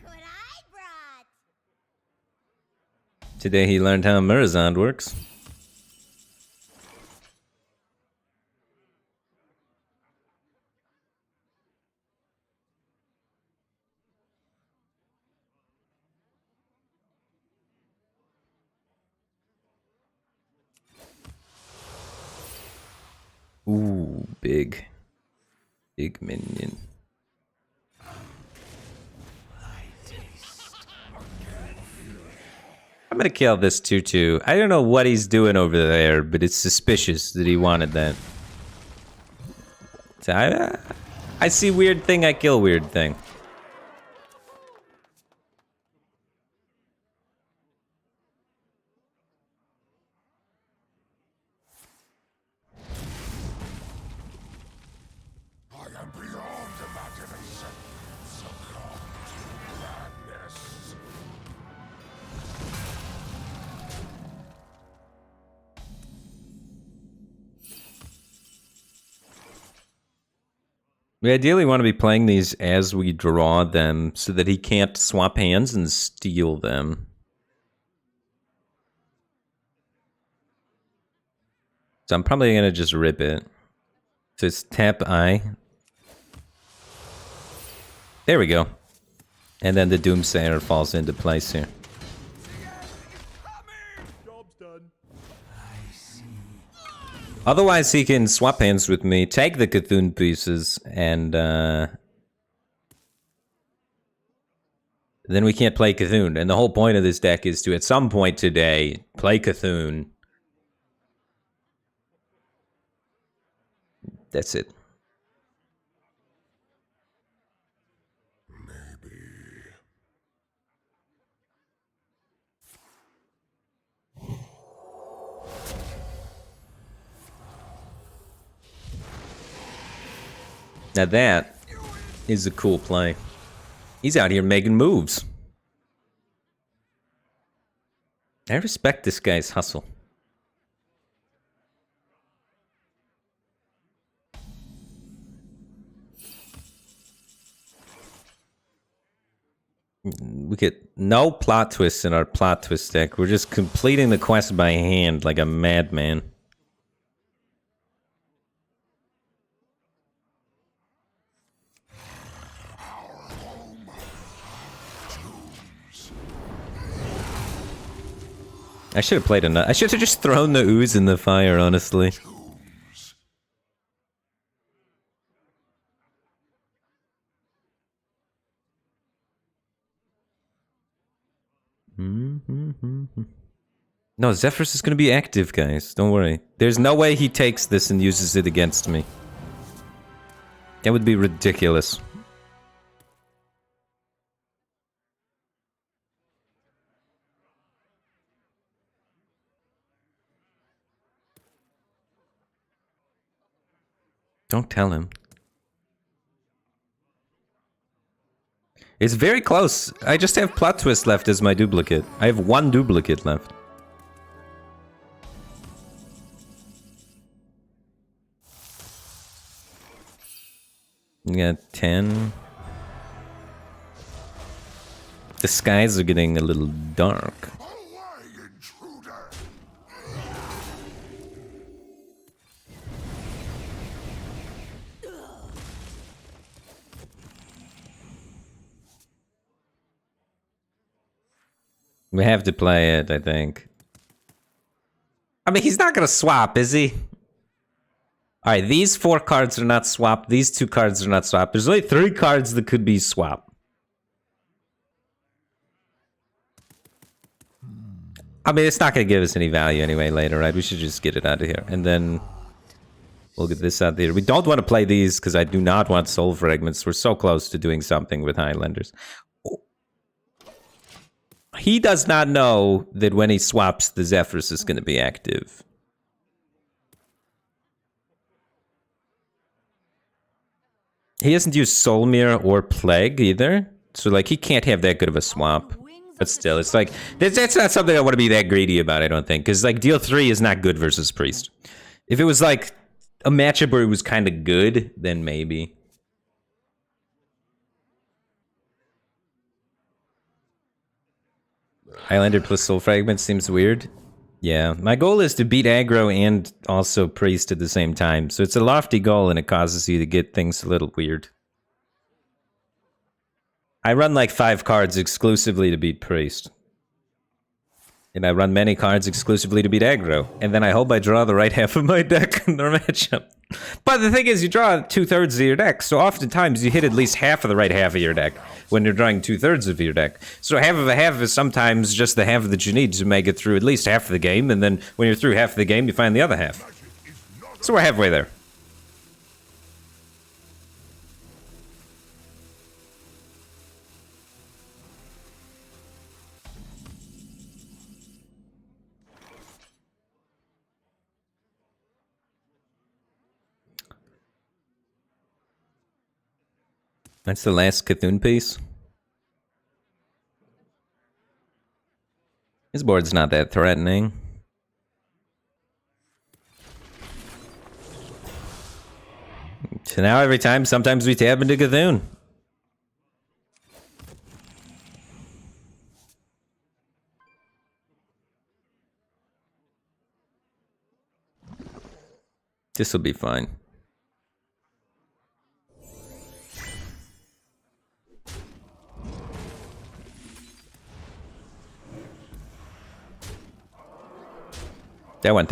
what I brought. Today he learned how Murazond works. Ooh, big. Big minion. I'm gonna kill this 2/2. I don't know what he's doing over there, but it's suspicious that he wanted that. So I see weird thing, I kill weird thing. I am beyond imagination. Succumb to madness. We ideally want to be playing these as we draw them so that he can't swap hands and steal them. So I'm probably going to just rip it. So it's tap I. There we go. And then the Doomsayer falls into place here. Otherwise, he can swap hands with me, take the Cthulhu pieces, and then we can't play Cthulhu. And the whole point of this deck is to, at some point today, play Cthulhu. That's it. Now that is a cool play. He's out here making moves. I respect this guy's hustle. We get no plot twists in our plot twist deck. We're just completing the quest by hand like a madman. I should have played another. I should have just thrown the ooze in the fire, honestly. No, Zephyrus is going to be active, guys. Don't worry. There's no way he takes this and uses it against me. That would be ridiculous. Don't tell him. It's very close. I just have plot twist left as my duplicate. I have one duplicate left. You got 10. The skies are getting a little dark. We have to play it, I think. I mean, he's not gonna swap, is he? Alright, these 4 cards are not swapped. These 2 cards are not swapped. There's only 3 cards that could be swapped. I mean, it's not gonna give us any value anyway later, right? We should just get it out of here. And then we'll get this out there. We don't want to play these because I do not want soul fragments. We're so close to doing something with Highlanders. He does not know that when he swaps, the Zephyrus is going to be active. He hasn't used Soul Mirror or Plague either. So, like, he can't have that good of a swap. But still, it's like, that's not something I want to be that greedy about, I don't think. Because, like, deal 3 is not good versus Priest. If it was, like, a matchup where it was kind of good, then maybe. Highlander plus Soul Fragment seems weird. Yeah, my goal is to beat aggro and also Priest at the same time. So it's a lofty goal and it causes you to get things a little weird. I run like 5 cards exclusively to beat Priest. And I run many cards exclusively to beat aggro. And then I hope I draw the right half of my deck in the matchup. But the thing is, you draw 2/3 of your deck, so oftentimes you hit at least half of the right half of your deck when you're drawing 2/3 of your deck. So half of a half is sometimes just the half that you need to make it through at least half of the game, and then when you're through half of the game, you find the other half. So we're halfway there. That's the last Cthulhu piece. His board's not that threatening. So now every time, sometimes we tab into Cthulhu. This will be fine. That one.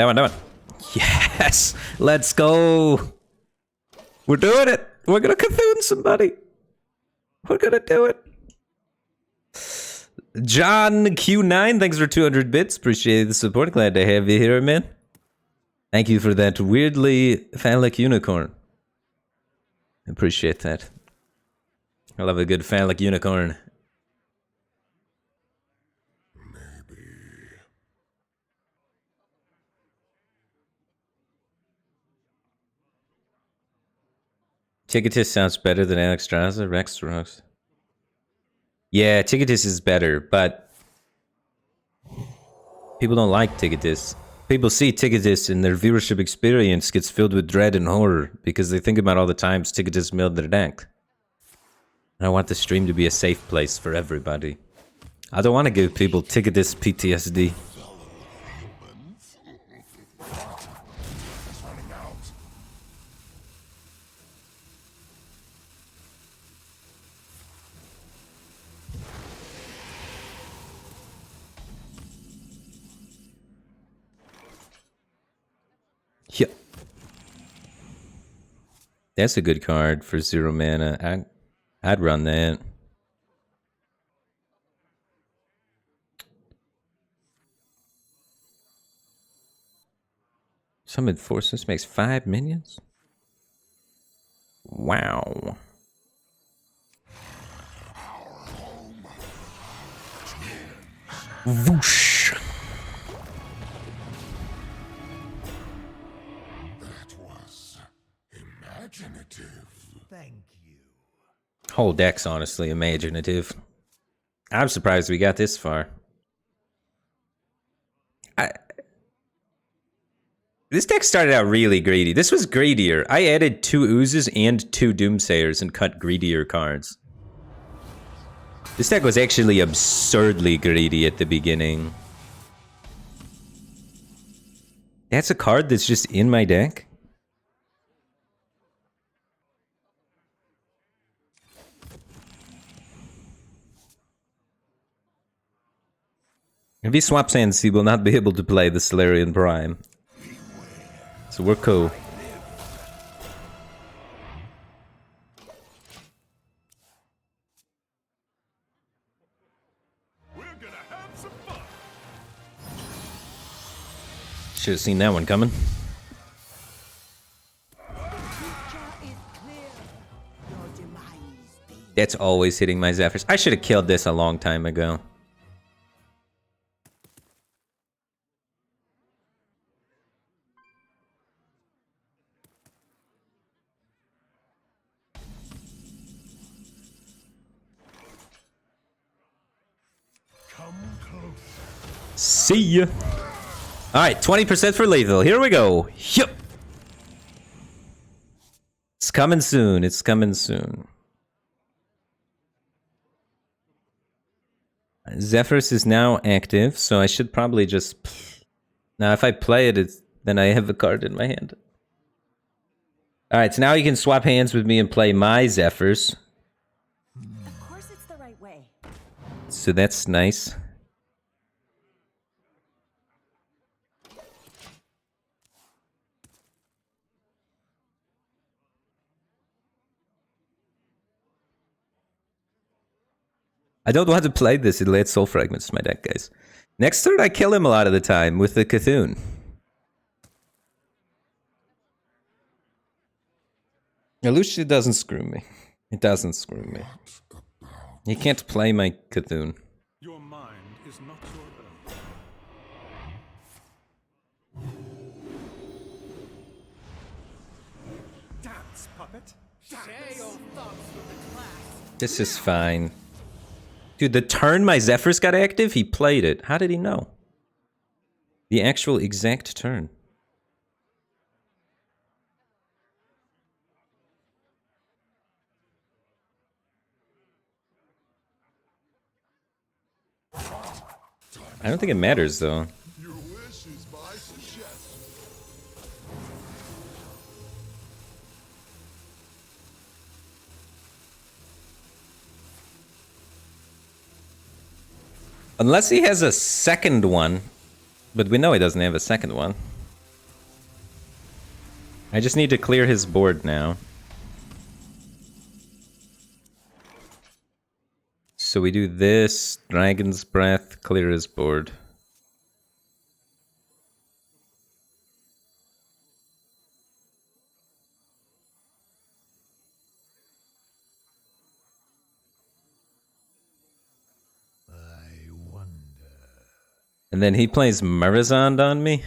Yes! Let's go! We're doing it! We're gonna Cthulhu somebody! We're gonna do it! John Q9, thanks for 200 bits. Appreciate the support. Glad to have you here, man. Thank you for that weirdly phallic unicorn. Appreciate that. I love a good phallic unicorn. Ticketus sounds better than Alexstrasza. Rexrox. Yeah, Ticketus is better, but people don't like Ticketus. People see Ticketus and their viewership experience gets filled with dread and horror because they think about all the times Ticketus milled their deck. And I want the stream to be a safe place for everybody. I don't want to give people Ticketus PTSD. Yeah. That's a good card for 0 mana. I'd run that. Summon Forces makes 5 minions? Wow. Whoosh. That was imaginative. Thank you. Whole deck's honestly imaginative. I'm surprised we got this far. This deck started out really greedy. This was greedier. I added 2 Oozes and 2 Doomsayers and cut greedier cards. This deck was actually absurdly greedy at the beginning. That's a card that's just in my deck? If he swaps hands, he will not be able to play the Solarian Prime. So we're cool. We're gonna have some fun. Should have seen that one coming. That's always hitting my Zephyrs. I should have killed this a long time ago. See ya. Alright, 20% for lethal. Here we go. Yup. It's coming soon. It's coming soon. Zephyrs is now active, so I should probably just... Now, if I play it, then I have a card in my hand. Alright, so now you can swap hands with me and play my Zephyrs. Of course it's the right way. So that's nice. I don't want to play this. It'll add soul fragments to my deck, guys. Next turn, I kill him a lot of the time with the Cthulhu. Lucia doesn't screw me. It doesn't screw me. He can't play my Cthulhu. Your mind is not your own. Dance, puppet. Share your thoughts with the class. This is fine. Dude, the turn my Zephyrs got active, he played it. How did he know? The actual exact turn. I don't think it matters, though. Your wish is my suggestion. Unless he has a second one. But we know he doesn't have a second one. I just need to clear his board now. So we do this, Dragon's Breath, clear his board. I wonder. And then he plays Murazond on me.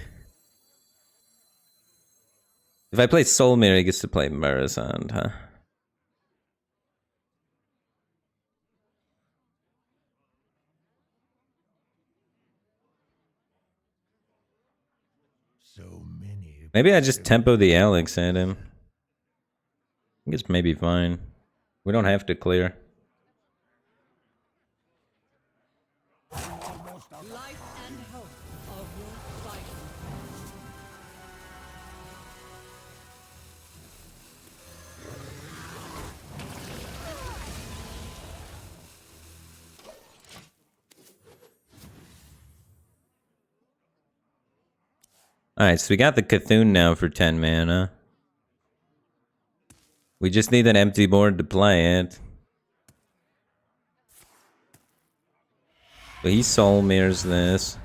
If I play Soulmere, he gets to play Murazond, huh? Maybe I just tempo the Alex at him. I think it's maybe fine. We don't have to clear. Life and hope of your fighter. Alright, so we got the Cthulhu now for 10 mana. We just need an empty board to play it. But he soul mirrors this.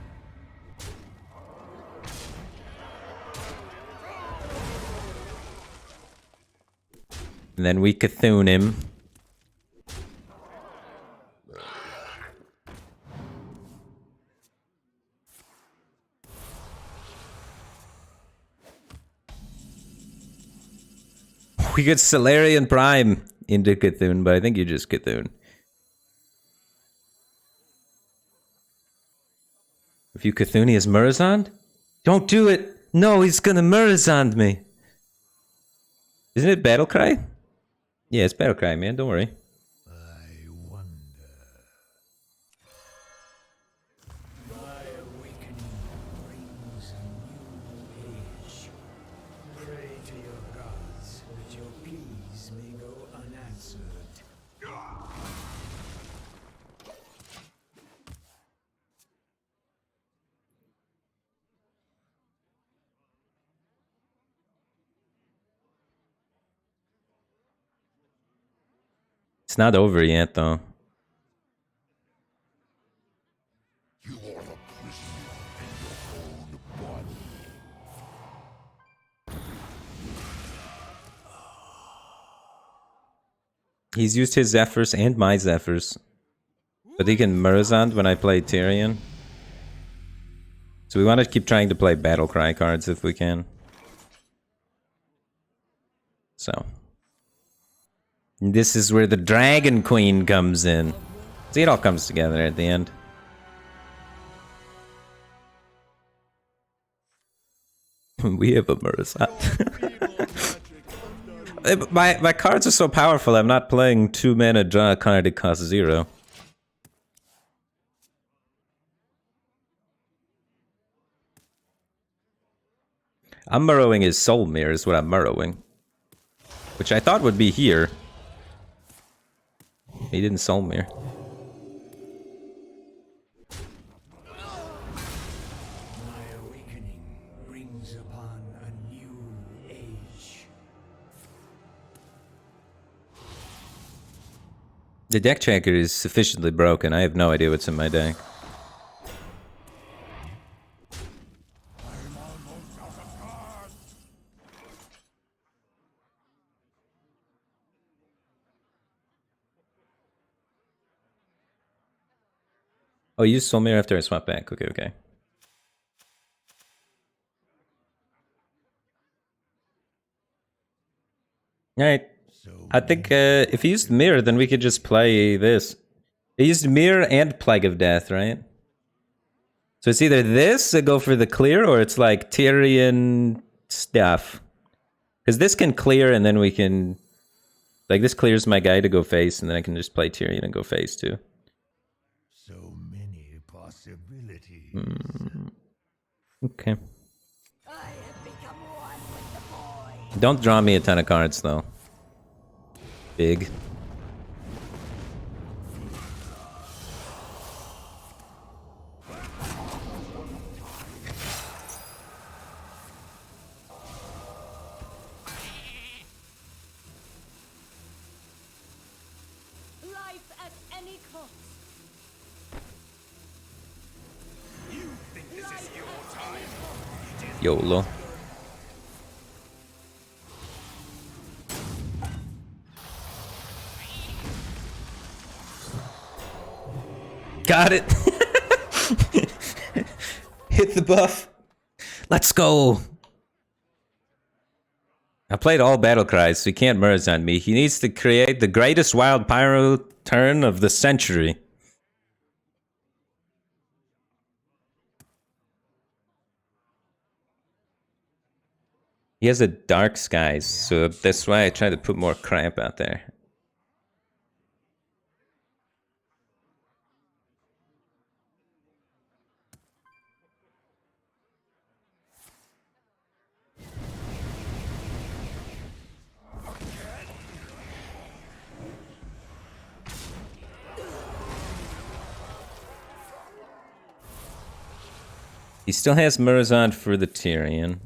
And then we Cthulhu him. We get Solarian Prime into Cthulhu, but I think you just Cthulhu. If you Cthulhu as Murazond? Don't do it! No, he's gonna Murazond me! Isn't it Battlecry? Yeah, it's Battlecry, man, don't worry. I wonder. My awakening brings a new age. Pray to your gods that your pleas may go unanswered. It's not over yet, though. You are a prisoner in your own body. He's used his Zephyrs and my Zephyrs. But he can Murazond when I play Tyrion. So we want to keep trying to play Battlecry cards if we can. So. This is where the Dragon Queen comes in. See, it all comes together at the end. We have a Murazond. my cards are so powerful, I'm not playing 2 mana draw a card that costs 0. I'm Murrowing his Soul Mirror is what I'm Murrowing. Which I thought would be here. He didn't Soul Mirror. My awakening brings upon a new age. The deck tracker is sufficiently broken. I have no idea what's in my deck. Oh, you use Soul Mirror after I swap back. Okay, okay. Alright. I think if he used Mirror, then we could just play this. He used Mirror and Plague of Death, right? So it's either this to go for the clear, or it's like Tyrion stuff. Because this can clear, and then we can... Like, this clears my guy to go face, and then I can just play Tyrion and go face, too. So many possibilities. Okay. I have become one with the void. Don't draw me a ton of cards, though. Big. Life at any cost. YOLO. Got it. Hit the buff. Let's go. I played all battle cries, so he can't merge on me. He needs to create the greatest wild pyro turn of the century. He has a dark skies, so that's why I try to put more crap out there. He still has Murazond for the Tyrion.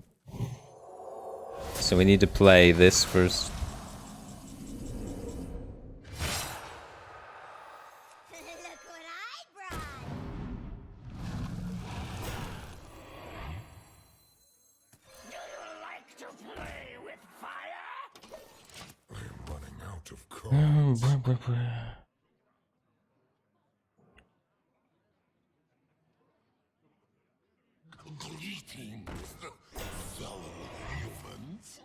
So we need to play this first. Look what I brought! Do you like to play with fire? I am running out of cards. Greetings, fellow humans.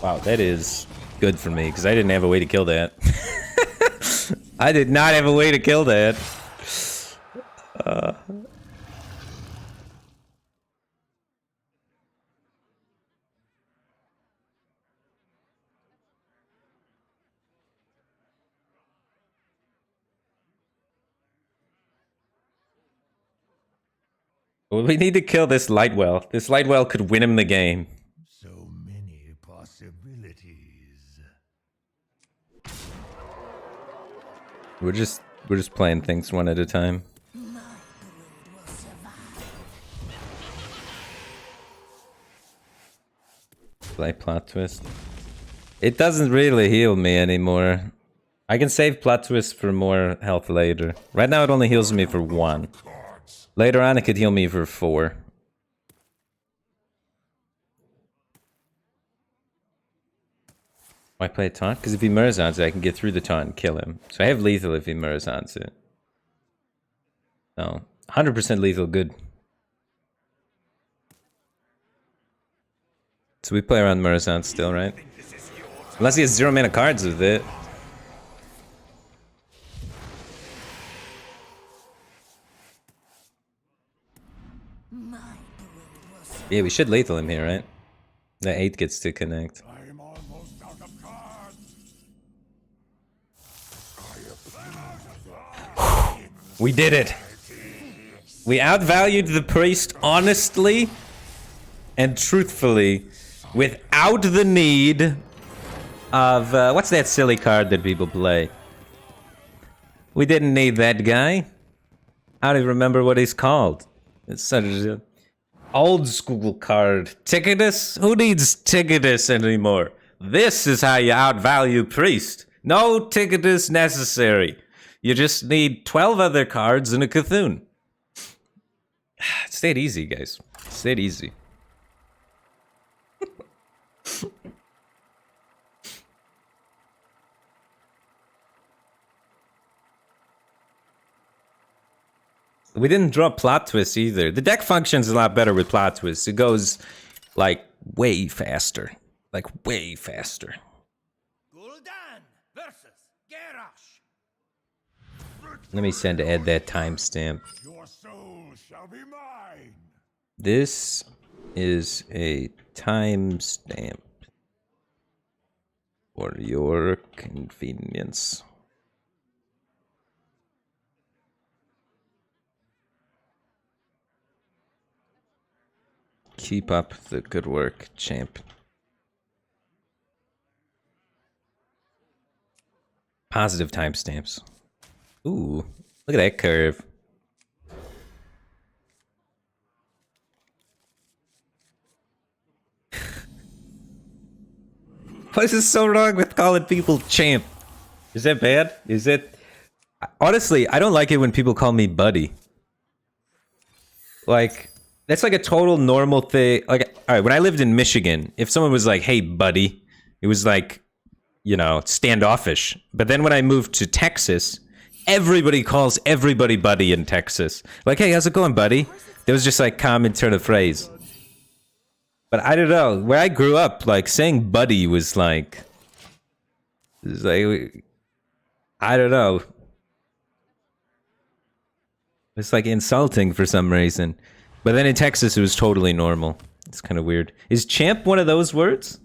Wow, that is good for me, because I didn't have a way to kill that. I did not have a way to kill that. Well, we need to kill this Lightwell. This Lightwell could win him the game. So many possibilities. We're just playing things one at a time. Play plot twist. It doesn't really heal me anymore. I can save plot twist for more health later. Right now it only heals me for 1. Later on it could heal me for 4. Why play a taunt? Because if he Murazons it, I can get through the taunt and kill him. So I have lethal if he Murazons it. No. 100% lethal, good. So we play around Murazon still, right? Unless he has 0 mana cards with it. Yeah, we should lethal him here, right? The 8 gets to connect. I am almost out of cards. We did it! We outvalued the priest honestly and truthfully without the need of... what's that silly card that people play? We didn't need that guy. I don't even remember what he's called. It's such a... old school card. Ticketus? Who needs Ticketus anymore? This is how you outvalue priest. No Ticketus necessary. You just need 12 other cards and a Cthulhu. It's that easy, guys. It's that easy. We didn't draw plot twist either. The deck functions a lot better with plot twist. It goes like way faster. Like way faster. Gul'dan versus Garrosh. Let me send Ed that timestamp. Your soul shall be mine. This is a timestamp for your convenience. Keep up the good work, champ. Positive timestamps. Ooh, look at that curve. What is so wrong with calling people champ? Is that bad? Is it? Honestly, I don't like it when people call me buddy. Like, that's like a total normal thing. Like, all right, when I lived in Michigan, if someone was like, hey, buddy, it was like, you know, standoffish. But then when I moved to Texas, everybody calls everybody buddy in Texas. Like, hey, how's it going, buddy? That was just like common turn of phrase. But I don't know. Where I grew up, like saying buddy was like I don't know. It's like insulting for some reason. But then in Texas, it was totally normal. It's kind of weird. Is champ one of those words?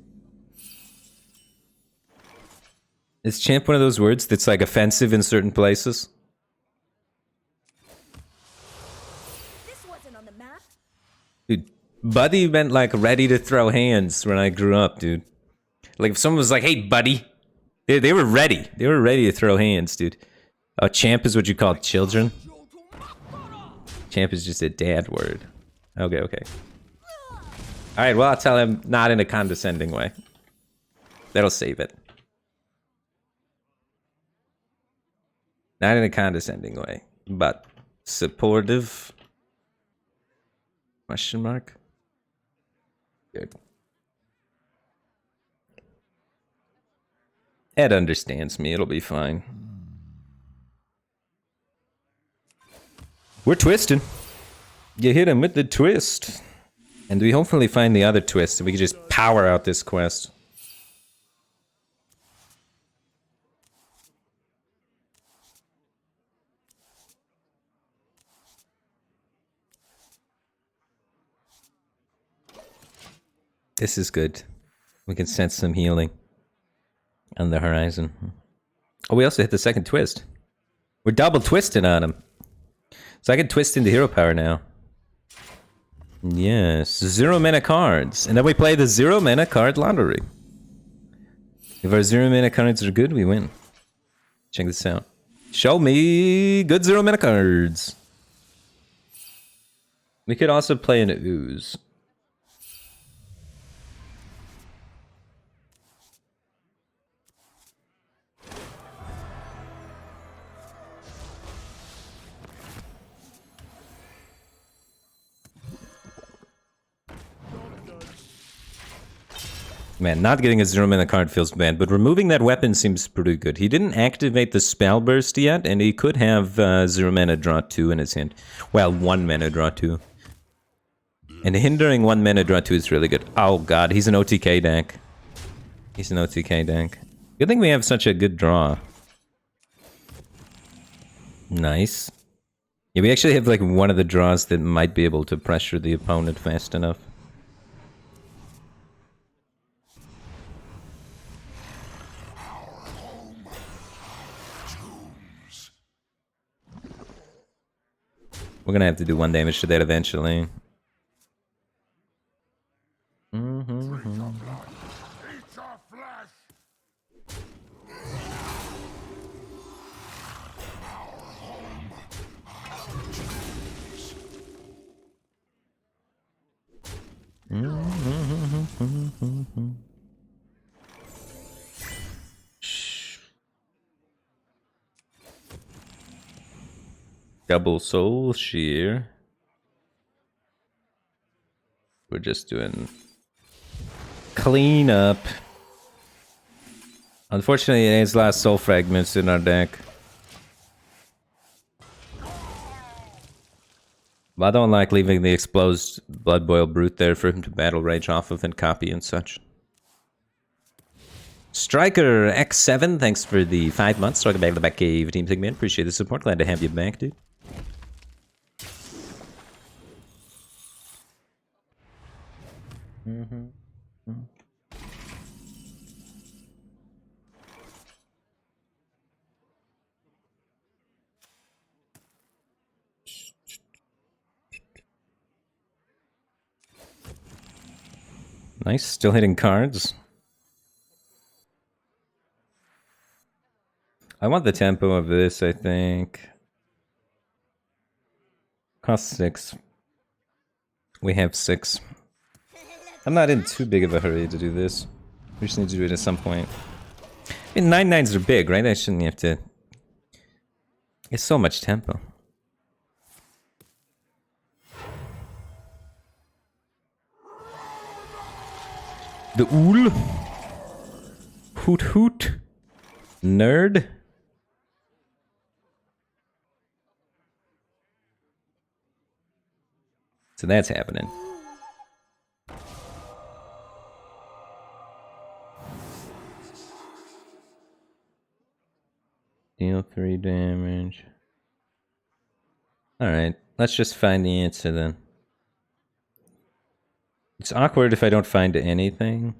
Is champ one of those words that's like offensive in certain places? This wasn't on the map. Dude, buddy meant like ready to throw hands when I grew up, dude. Like if someone was like, hey, buddy. They were ready. They were ready to throw hands, dude. Oh, champ is what you call children? Champ is just a dad word. Okay, okay. Alright, well, I'll tell him not in a condescending way. That'll save it. Not in a condescending way, but supportive? Question mark? Good. Ed understands me. It'll be fine. We're twisting. You hit him with the twist. And we hopefully find the other twist, and we can just power out this quest. This is good. We can sense some healing on the horizon. Oh, we also hit the second twist. We're double twisting on him. So I can twist into hero power now. Yes, 0 mana cards. And then we play the 0 mana card lottery. If our 0 mana cards are good, we win. Check this out. Show me good 0 mana cards. We could also play an ooze. Man, not getting a 0 mana card feels bad, but removing that weapon seems pretty good. He didn't activate the spell burst yet, and he could have 0 mana draw 2 in his hand. Well, 1 mana draw 2. And hindering 1 mana draw 2 is really good. Oh god, he's an OTK deck. He's an OTK deck. Good thing we have such a good draw. Nice. Yeah, we actually have like one of the draws that might be able to pressure the opponent fast enough. We're gonna have to do 1 damage to that eventually. Double soul shear. We're just doing cleanup. Unfortunately, it has last soul fragments in our deck. But I don't like leaving the exposed Blood Boil Brute there for him to battle rage off of and copy and such. Striker X7, thanks for the 5 months. Welcome back to the Batcave Team Segment. Appreciate the support. Glad to have you back, dude. Nice, still hitting cards. I want the tempo of this, I think. Cost 6. We have 6. I'm not in too big of a hurry to do this. We just need to do it at some point. I mean, 9/9s are big, right? I shouldn't have to... It's so much tempo. The Ool. Hoot Hoot. Nerd. So that's happening. Deal 3 damage. Alright, let's just find the answer then. It's awkward if I don't find anything.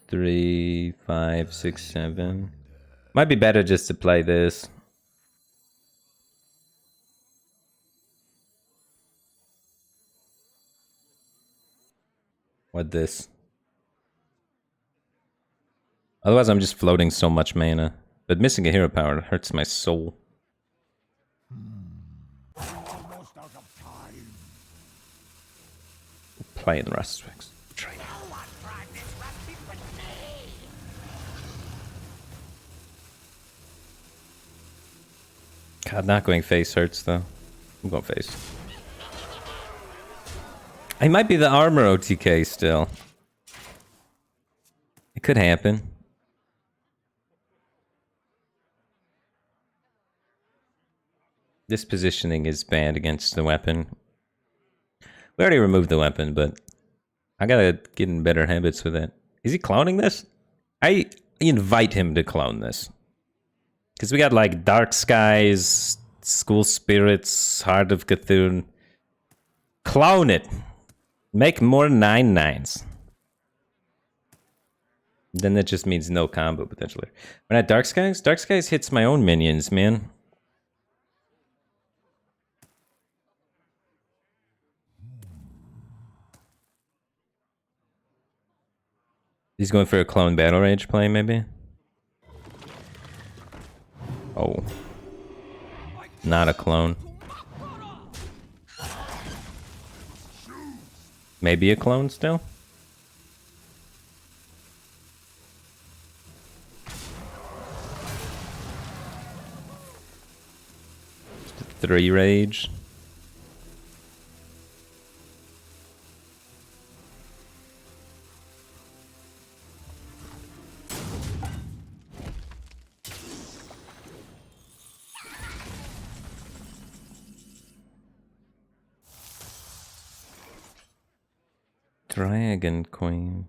3, 5, 6, 7. Might be better just to play this. What this? Otherwise I'm just floating so much mana. But missing a hero power hurts my soul. Almost out of time. Playing Rustwix. No one tried this rustic but me! God, not going face hurts though. I'm going face. I might be the armor OTK still. It could happen. This positioning is bad against the weapon. We already removed the weapon, but I gotta get in better habits with it. Is he cloning this? I invite him to clone this. Because we got like Dark Skies, School Spirits, Heart of Cthulhu. Clone it. Make more 9/9s. Then that just means no combo potentially. When at Dark Skies? Dark Skies hits my own minions, man. He's going for a clone battle rage play, maybe? Oh. Not a clone. Maybe a clone still? Just a 3 rage. Dragon Queen.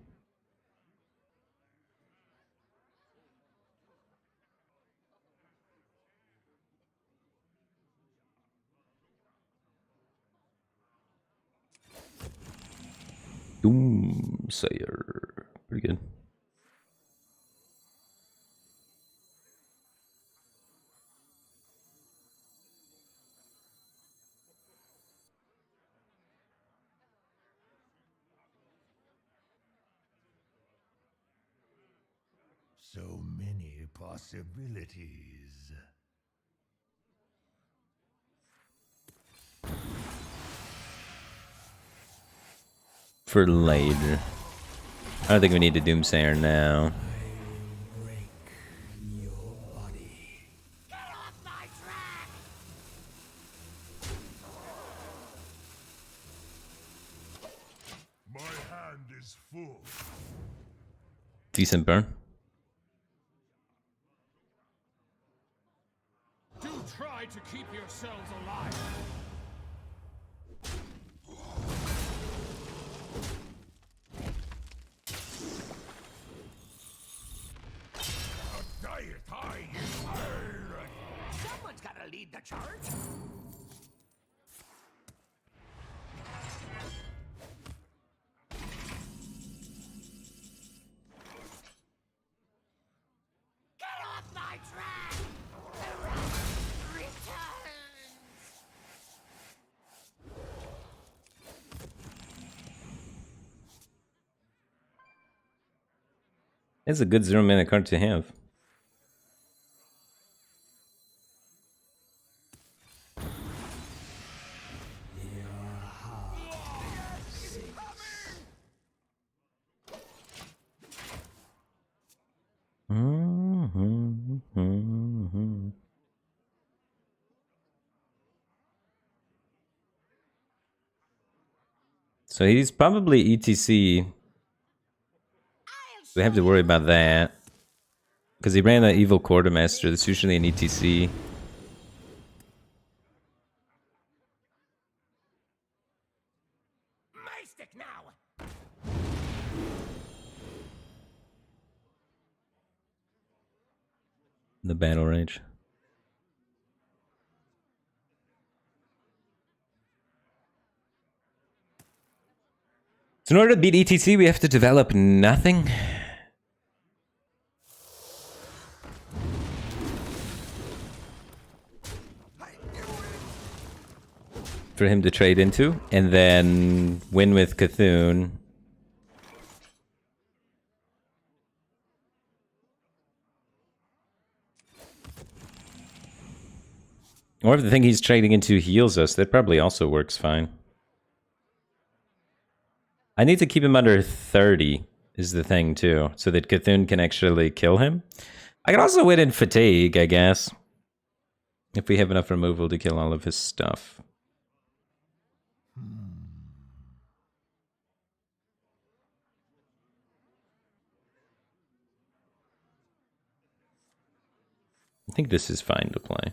Doomsayer. Pretty good. So many possibilities. For later. I don't think we need to Doomsayer now. Break your body. Get off my track! My hand is full. Decent burn. Do try to keep yourselves alive. Someone's gotta lead the charge! Get off my track! The wrath returns! It's a good 0-mana card to have. So he's probably ETC. We have to worry about that. Because he ran that evil quartermaster, that's usually an ETC. My stick now! the battle range. So in order to beat ETC, we have to develop nothing. For him to trade into, and then win with Cthulhu. Or if the thing he's trading into heals us, that probably also works fine. I need to keep him under 30 is the thing too, so that Cthulhu can actually kill him. I can also win in fatigue, I guess. If we have enough removal to kill all of his stuff. I think this is fine to play.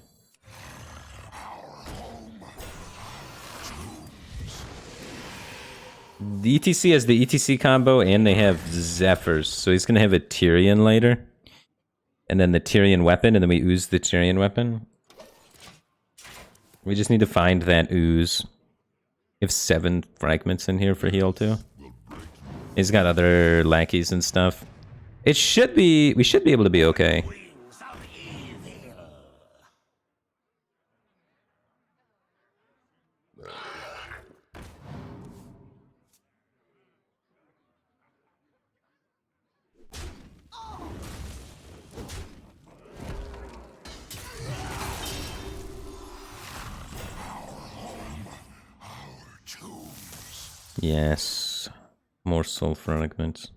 The ETC has the ETC combo, and they have Zephyrs, so he's gonna have a Tyrion later. And then the Tyrion weapon, and then we ooze the Tyrion weapon. We just need to find that ooze. We have 7 fragments in here for heal too. He's got other lackeys and stuff. It should be, we should be able to be okay. Yes, more soul fragments.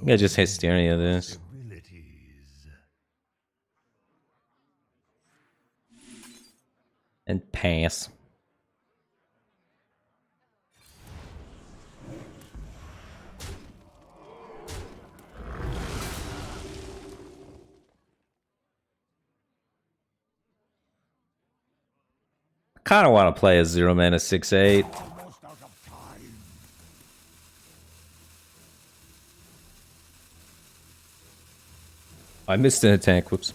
I just hysteria this. And pass. I kind of want to play a 0 mana 6/8. I missed an attack. Whoops.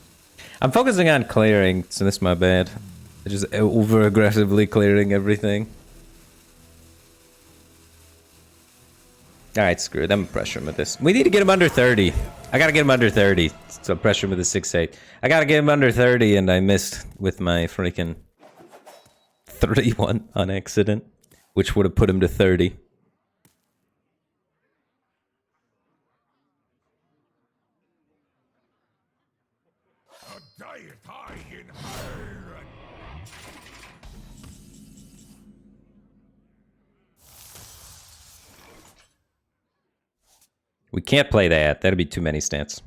I'm focusing on clearing, so that's my bad. Just over aggressively clearing everything. Alright, screw it. I'm pressure him with this. We need to get him under 30. I gotta get him under 30. So pressure him with a 6/8. I gotta get him under 30, and I missed with my freaking 31 on accident, which would have put him to 30. We can't play that. That'd be too many stats.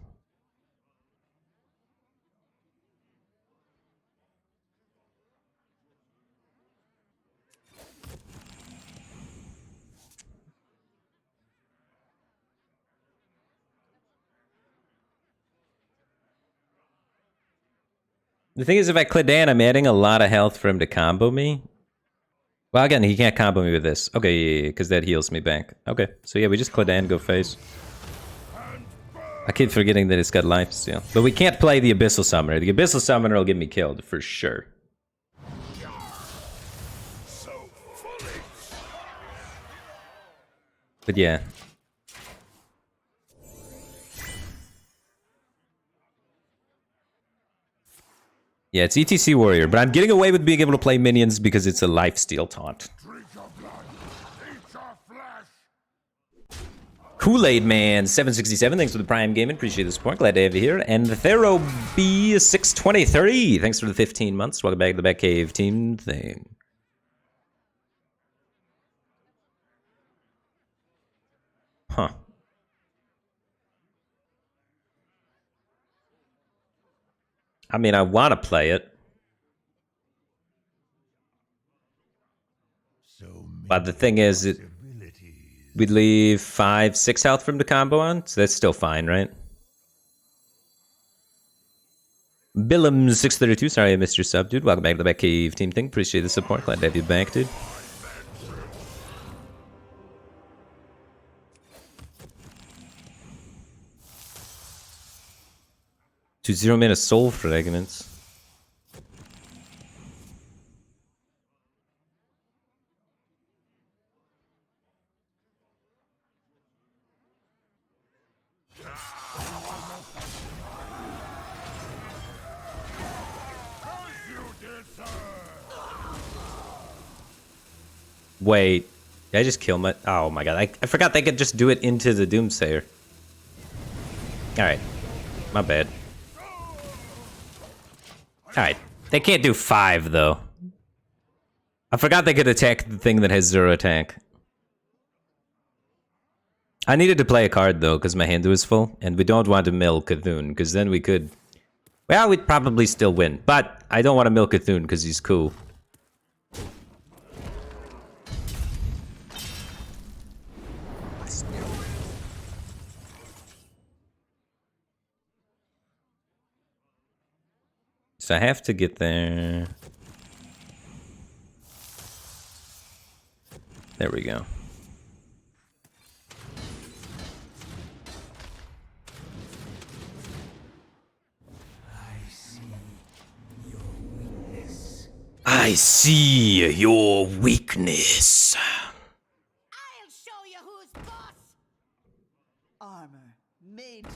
The thing is, if I Cledan, I'm adding a lot of health for him to combo me. Well, again, he can't combo me with this. Okay, yeah, because that heals me back. Okay, so yeah, we just Cledan, go face. I keep forgetting that it's got life steal. But we can't play the Abyssal Summoner. The Abyssal Summoner will get me killed, for sure. But yeah. Yeah, it's ETC Warrior, but I'm getting away with being able to play minions because it's a lifesteal taunt. Kool-Aid Man 767, thanks for the Prime Gaming, appreciate the support, glad to have you here. And the Thero B62030, thanks for the 15 months. Welcome back to the Batcave team thing. Huh. I mean, I want to play it. But the thing is, We'd leave 5, 6 health from the combo on, so that's still fine, right? Billum632, sorry I missed your sub, dude. Welcome back to the Back Cave team thing. Appreciate the support. Glad to have you back, dude. To 0 mana soul fragments. Wait, did I just kill my... Oh my god, I forgot they could just do it into the Doomsayer. Alright, my bad. Alright, they can't do 5 though. I forgot they could attack the thing that has 0 attack. I needed to play a card though, because my hand was full, and we don't want to mill Cthulhu, because then we could... Well, we'd probably still win, but I don't want to mill Cthulhu because he's cool. So I have to get there. There we go. I see your weakness. I'll show you who's boss. Armor made.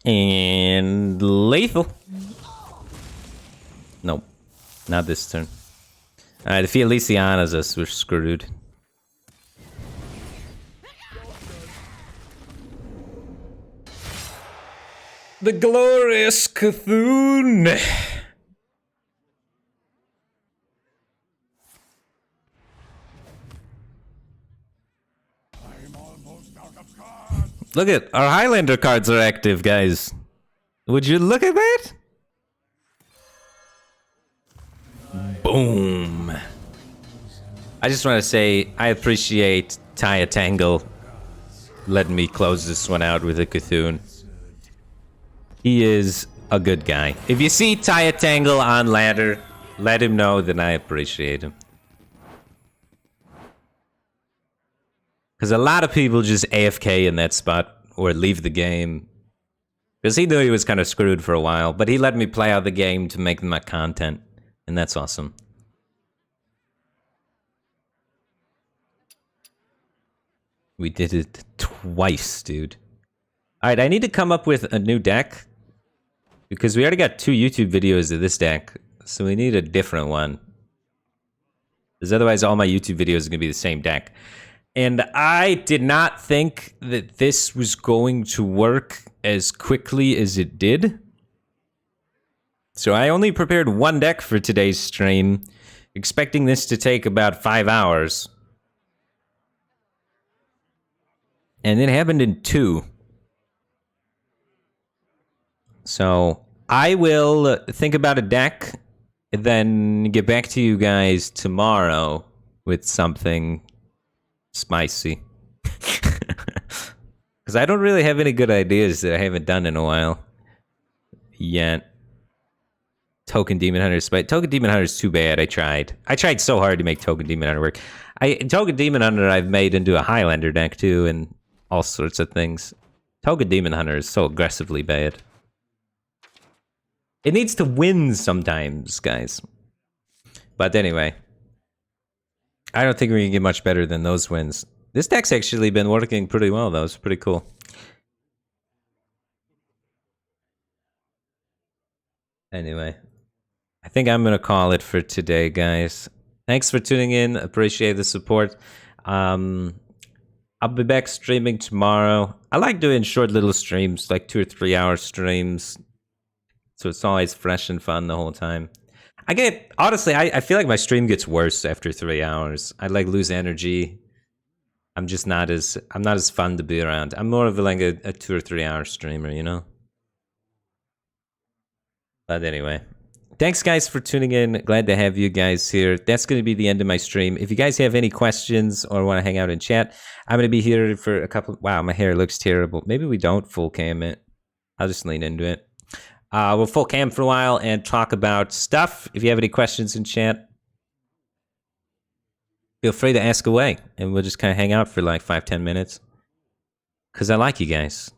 And lethal. Nope. Not this turn. Alright, if he Elysianas us, we're screwed. The glorious Cthulhu. I'm almost out of cards. Look at our Highlander cards are active, guys. Would you look at that? Boom. I just want to say I appreciate Taya Tangle letting me close this one out with a Cthulhu. He is a good guy. If you see Taya Tangle on ladder, let him know that I appreciate him. Because a lot of people just AFK in that spot or leave the game. Because he knew he was kind of screwed for a while, but he let me play out the game to make my content. And that's awesome. We did it twice, dude. Alright, I need to come up with a new deck. Because we already got 2 YouTube videos of this deck. So we need a different one. Because otherwise all my YouTube videos are going to be the same deck. And I did not think that this was going to work as quickly as it did. So I only prepared 1 deck for today's stream, expecting this to take about 5 hours. And it happened in 2. So I will think about a deck and then get back to you guys tomorrow with something spicy. Because I don't really have any good ideas that I haven't done in a while yet. Token Demon Hunter Spite. Token Demon Hunter is too bad. I tried so hard to make Token Demon Hunter work. Token Demon Hunter I've made into a Highlander deck too, and all sorts of things. Token Demon Hunter is so aggressively bad. It needs to win sometimes, guys. But anyway, I don't think we can get much better than those wins. This deck's actually been working pretty well, though. It's pretty cool. Anyway, I think I'm going to call it for today, guys. Thanks for tuning in. Appreciate the support. I'll be back streaming tomorrow. I like doing short little streams, like 2 or 3 hour streams. So it's always fresh and fun the whole time. Honestly, I feel like my stream gets worse after 3 hours. I like lose energy. I'm just not as fun to be around. I'm more of like a 2 or 3 hour streamer, you know. But anyway, thanks guys for tuning in. Glad to have you guys here. That's going to be the end of my stream. If you guys have any questions or want to hang out and chat, I'm going to be here for a couple. Wow, my hair looks terrible. Maybe we don't full cam it. I'll just lean into it. We'll full cam for a while and talk about stuff. If you have any questions in chat, feel free to ask away, and we'll just kind of hang out for like 5-10 minutes. Because I like you guys.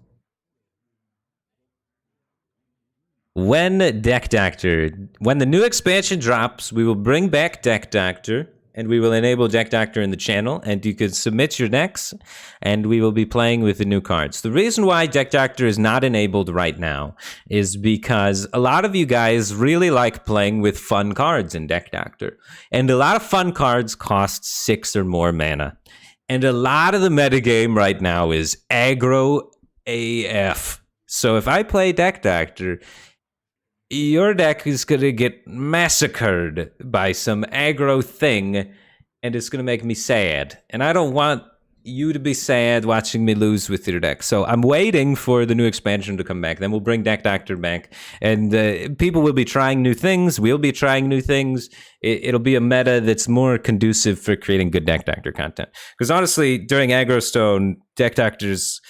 When Deck Doctor, when the new expansion drops, we will bring back Deck Doctor, and we will enable Deck Doctor in the channel, and you can submit your decks, and we will be playing with the new cards. The reason why Deck Doctor is not enabled right now is because a lot of you guys really like playing with fun cards in Deck Doctor, and a lot of fun cards cost 6 or more mana, and a lot of the metagame right now is aggro AF. So if I play Deck Doctor, your deck is going to get massacred by some aggro thing, and it's going to make me sad. And I don't want you to be sad watching me lose with your deck. So I'm waiting for the new expansion to come back. Then we'll bring Deck Doctor back, and people will be trying new things. We'll be trying new things. It'll be a meta that's more conducive for creating good Deck Doctor content. Because honestly, during Agrostone, Deck Doctor's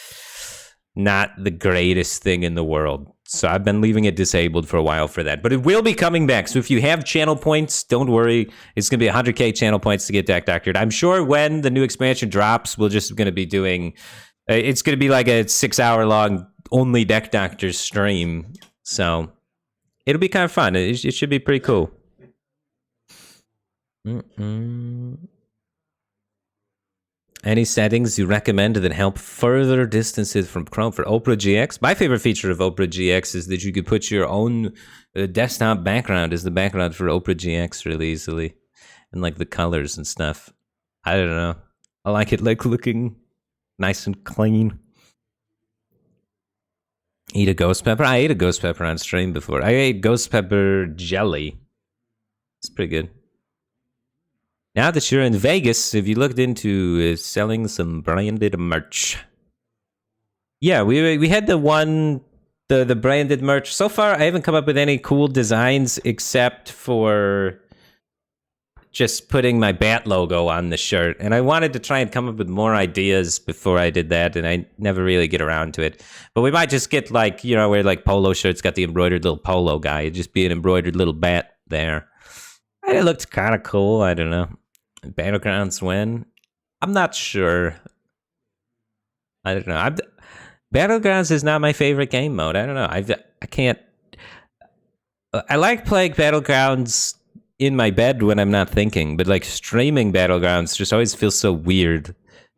not the greatest thing in the world. So I've been leaving it disabled for a while for that. But it will be coming back. So if you have channel points, don't worry. It's going to be 100k channel points to get Deck Doctored. I'm sure when the new expansion drops, we're just going to be doing... it's going to be like a 6-hour-long only Deck Doctor stream. So it'll be kind of fun. It should be pretty cool. Any settings you recommend that help further distance it from Chrome for Opera GX? My favorite feature of Opera GX is that you could put your own desktop background as the background for Opera GX really easily. And like the colors and stuff. I don't know. I like it like looking nice and clean. Eat a ghost pepper? I ate a ghost pepper on stream before. I ate ghost pepper jelly. It's pretty good. Now that you're in Vegas, have you looked into selling some branded merch? Yeah, we had the branded merch. So far, I haven't come up with any cool designs except for just putting my bat logo on the shirt. And I wanted to try and come up with more ideas before I did that, and I never really get around to it. But we might just get like, you know, where like polo shirts got the embroidered little polo guy. It'd just be an embroidered little bat there. And it looked kind of cool. I don't know. Battlegrounds when? I'm not sure. I don't know. Battlegrounds is not my favorite game mode. I don't know. I can't. I like playing Battlegrounds in my bed when I'm not thinking, but like streaming Battlegrounds just always feels so weird.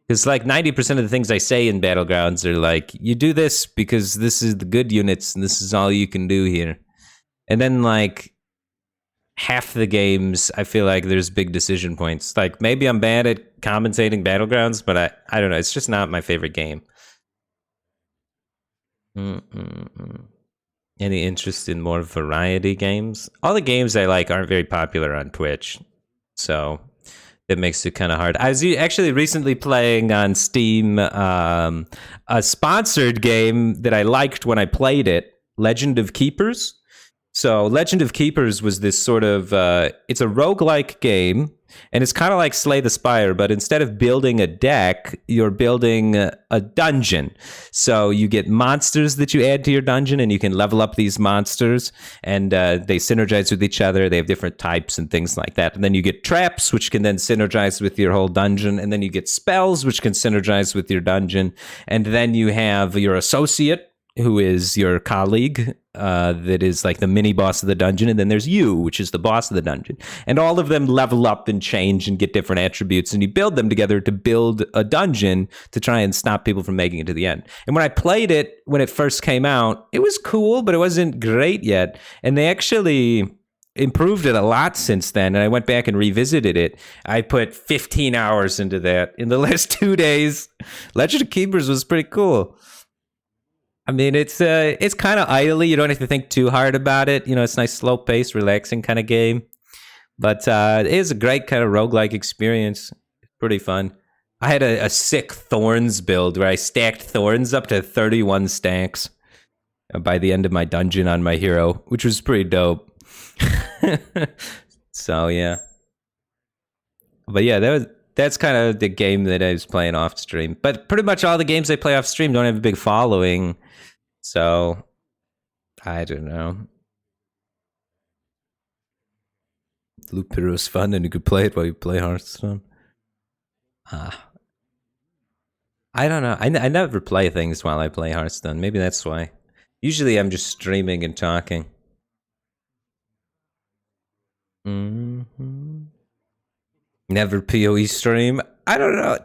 Because like 90% of the things I say in Battlegrounds are like, you do this because this is the good units and this is all you can do here. And then like half the games, I feel like there's big decision points. Like maybe I'm bad at commentating Battlegrounds, but I don't know. It's just not my favorite game. Any interest in more variety games? All the games I like aren't very popular on Twitch, so that makes it kind of hard. I was actually recently playing on Steam a sponsored game that I liked when I played it, Legend of Keepers. So Legend of Keepers was this sort of, it's a roguelike game, and it's kind of like Slay the Spire, but instead of building a deck, you're building a dungeon. So you get monsters that you add to your dungeon, and you can level up these monsters, and they synergize with each other. They have different types and things like that. And then you get traps, which can then synergize with your whole dungeon, and then you get spells, which can synergize with your dungeon. And then you have your associate, who is your colleague, that is like the mini boss of the dungeon, and then there's you, which is the boss of the dungeon. And all of them level up and change and get different attributes, and you build them together to build a dungeon to try and stop people from making it to the end. And when I played it, when it first came out, it was cool, but it wasn't great yet. And they actually improved it a lot since then, and I went back and revisited it. I put 15 hours into that in the last 2 days. Legend of Keepers was pretty cool. I mean, it's kind of idly. You don't have to think too hard about it. You know, it's a nice, slow-paced, relaxing kind of game. But it is a great kind of roguelike experience. Pretty fun. I had a sick thorns build where I stacked thorns up to 31 stacks by the end of my dungeon on my hero, which was pretty dope. So yeah. But yeah, that's kind of the game that I was playing off stream. But pretty much all the games I play off stream don't have a big following. So I don't know. Loop Hero is fun and you could play it while you play Hearthstone. I don't know. I never play things while I play Hearthstone. Maybe that's why. Usually I'm just streaming and talking. Mm-hmm. Never PoE stream. I don't know.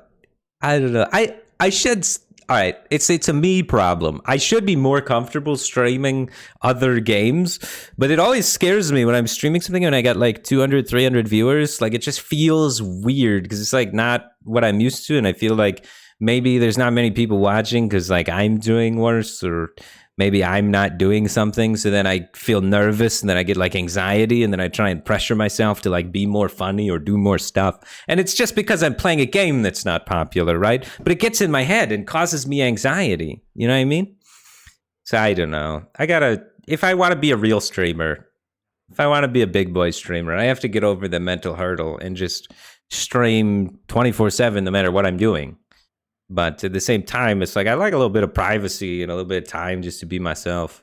I should. All right, it's a me problem. I should be more comfortable streaming other games, but it always scares me when I'm streaming something and I got like 200, 300 viewers. Like it just feels weird because it's like not what I'm used to, and I feel like maybe there's not many people watching because like I'm doing worse, or maybe I'm not doing something, so then I feel nervous and then I get like anxiety and then I try and pressure myself to like be more funny or do more stuff. And it's just because I'm playing a game that's not popular, right? But it gets in my head and causes me anxiety. You know what I mean? So I don't know. If I want to be a real streamer, if I want to be a big boy streamer, I have to get over the mental hurdle and just stream 24/7 no matter what I'm doing. But at the same time, it's like I like a little bit of privacy and a little bit of time just to be myself.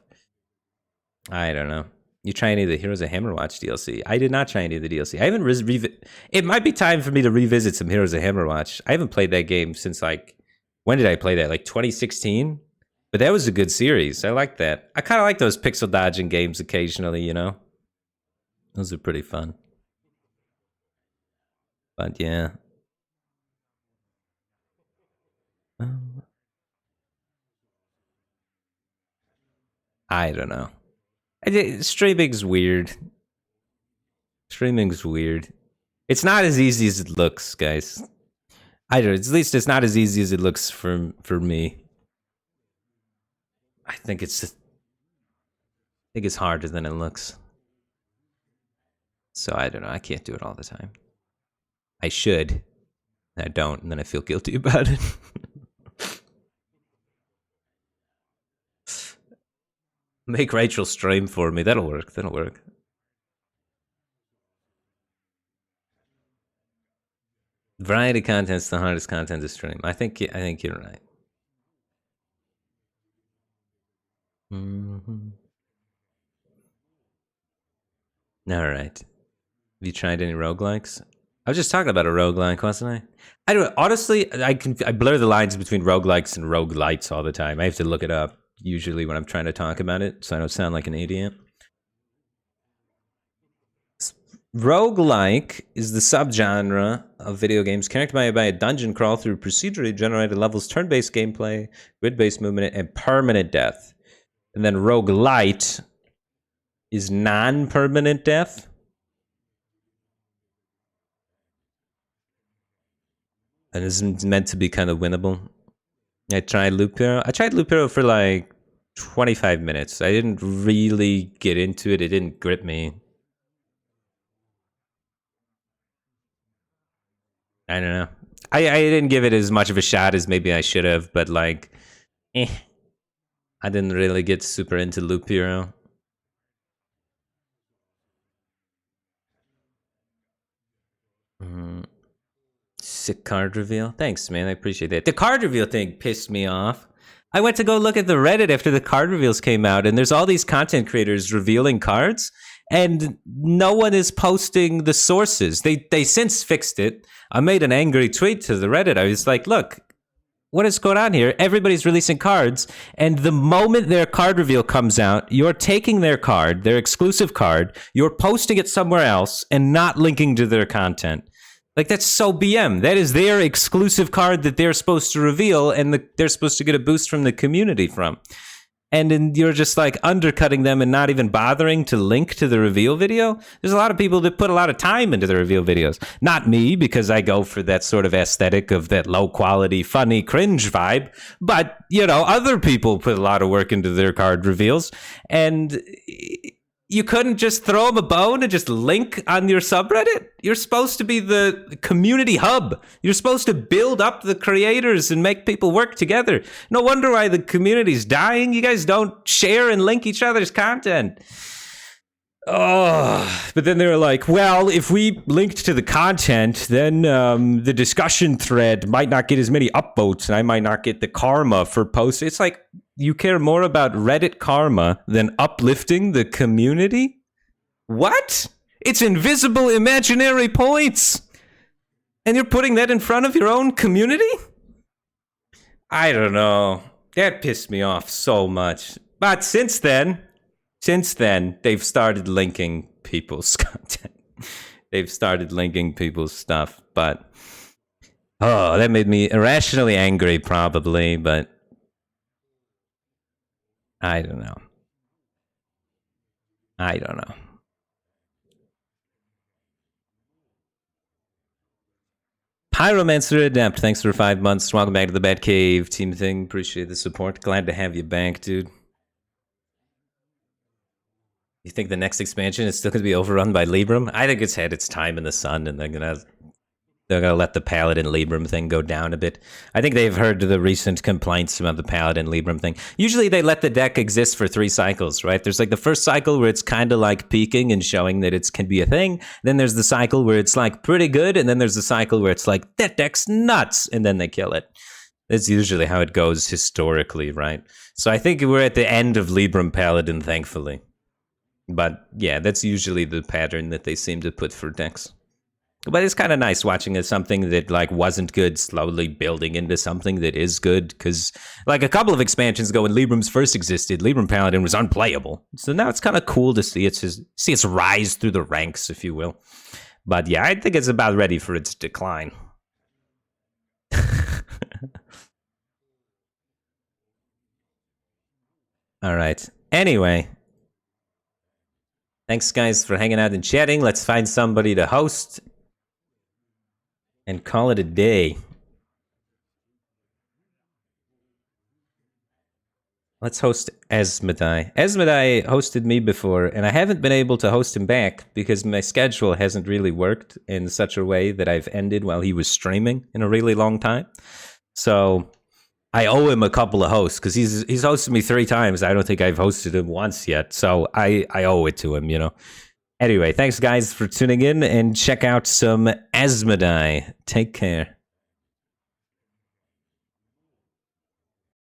I don't know. You try any of the Heroes of Hammerwatch DLC? I did not try any of the DLC. I haven't it might be time for me to revisit some Heroes of Hammerwatch. I haven't played that game since like, when did I play that? Like 2016? But that was a good series. I like that. I kind of like those pixel dodging games occasionally, you know? Those are pretty fun. But yeah. I don't know. Streaming's weird. Streaming's weird. It's not as easy as it looks, guys. I don't know. At least it's not as easy as it looks for me. I think it's harder than it looks. So I don't know. I can't do it all the time. I should. I don't, and then I feel guilty about it. Make Rachel stream for me. That'll work. That'll work. Variety content's the hardest content to stream. I think you're right. Mm-hmm. All right. Have you tried any roguelikes? I was just talking about a roguelike, wasn't I? I don't. Honestly, I blur the lines between roguelikes and roguelites all the time. I have to look it up usually when I'm trying to talk about it, so I don't sound like an idiot. Roguelike is the subgenre of video games characterized by a dungeon crawl through procedurally generated levels, turn-based gameplay, grid-based movement, and permanent death. And then roguelite is non-permanent death. And is meant to be kind of winnable. I tried Loop Hero. I tried Loop Hero for like 25 minutes. I didn't really get into it. It didn't grip me. I don't know. I didn't give it as much of a shot as maybe I should have, but like, I didn't really get super into Loop Hero. Sick card reveal. Thanks, man. I appreciate that. The card reveal thing pissed me off. I went to go look at the Reddit after the card reveals came out, and there's all these content creators revealing cards, and no one is posting the sources. They since fixed it. I made an angry tweet to the Reddit. I was like, look, what is going on here? Everybody's releasing cards, and the moment their card reveal comes out, you're taking their card, their exclusive card, you're posting it somewhere else, and not linking to their content. Like, that's so BM. That is their exclusive card that they're supposed to reveal, and they're supposed to get a boost from the community from. And then you're just like undercutting them and not even bothering to link to the reveal video. There's a lot of people that put a lot of time into the reveal videos. Not me, because I go for that sort of aesthetic of that low quality, funny, cringe vibe. But, you know, other people put a lot of work into their card reveals. And You couldn't just throw them a bone and just link on your subreddit? You're supposed to be the community hub. You're supposed to build up the creators and make people work together. No wonder why the community's dying. You guys don't share and link each other's content. Oh, but then they're like, well, if we linked to the content, then the discussion thread might not get as many upvotes and I might not get the karma for posts. It's like, you care more about Reddit karma than uplifting the community? What? It's invisible imaginary points. And you're putting that in front of your own community? I don't know. That pissed me off so much. But since then, they've started linking people's content. They've started linking people's stuff. But, oh, that made me irrationally angry probably, but I don't know. Pyromancer Adept, thanks for 5 months. Welcome back to the Batcave. Team Thing, appreciate the support. Glad to have you back, dude. You think the next expansion is still going to be overrun by Libram? I think it's had its time in the sun, and they're gonna let the Paladin Libram thing go down a bit. I think they've heard the recent complaints about the Paladin Libram thing. Usually they let the deck exist for 3 cycles, right? There's like the first cycle where it's kind of like peaking and showing that it can be a thing. Then there's the cycle where it's like pretty good, and then there's the cycle where it's like, that deck's nuts, and then they kill it. That's usually how it goes historically, right? So I think we're at the end of Libram Paladin, thankfully. But yeah, that's usually the pattern that they seem to put for decks. But it's kind of nice watching something that like wasn't good slowly building into something that is good. Because like a couple of expansions ago when Librams first existed, Libram Paladin was unplayable. So now it's kind of cool to see its rise through the ranks, if you will. But yeah, I think it's about ready for its decline. All right. Anyway. Thanks, guys, for hanging out and chatting. Let's find somebody to host and call it a day. Let's host Esmodai. Esmodai hosted me before, and I haven't been able to host him back because my schedule hasn't really worked in such a way that I've ended while he was streaming in a really long time. So I owe him a couple of hosts because he's hosted me 3 times. I don't think I've hosted him once yet. So I owe it to him, you know. Anyway, thanks, guys, for tuning in, and check out some Asmodai. Take care.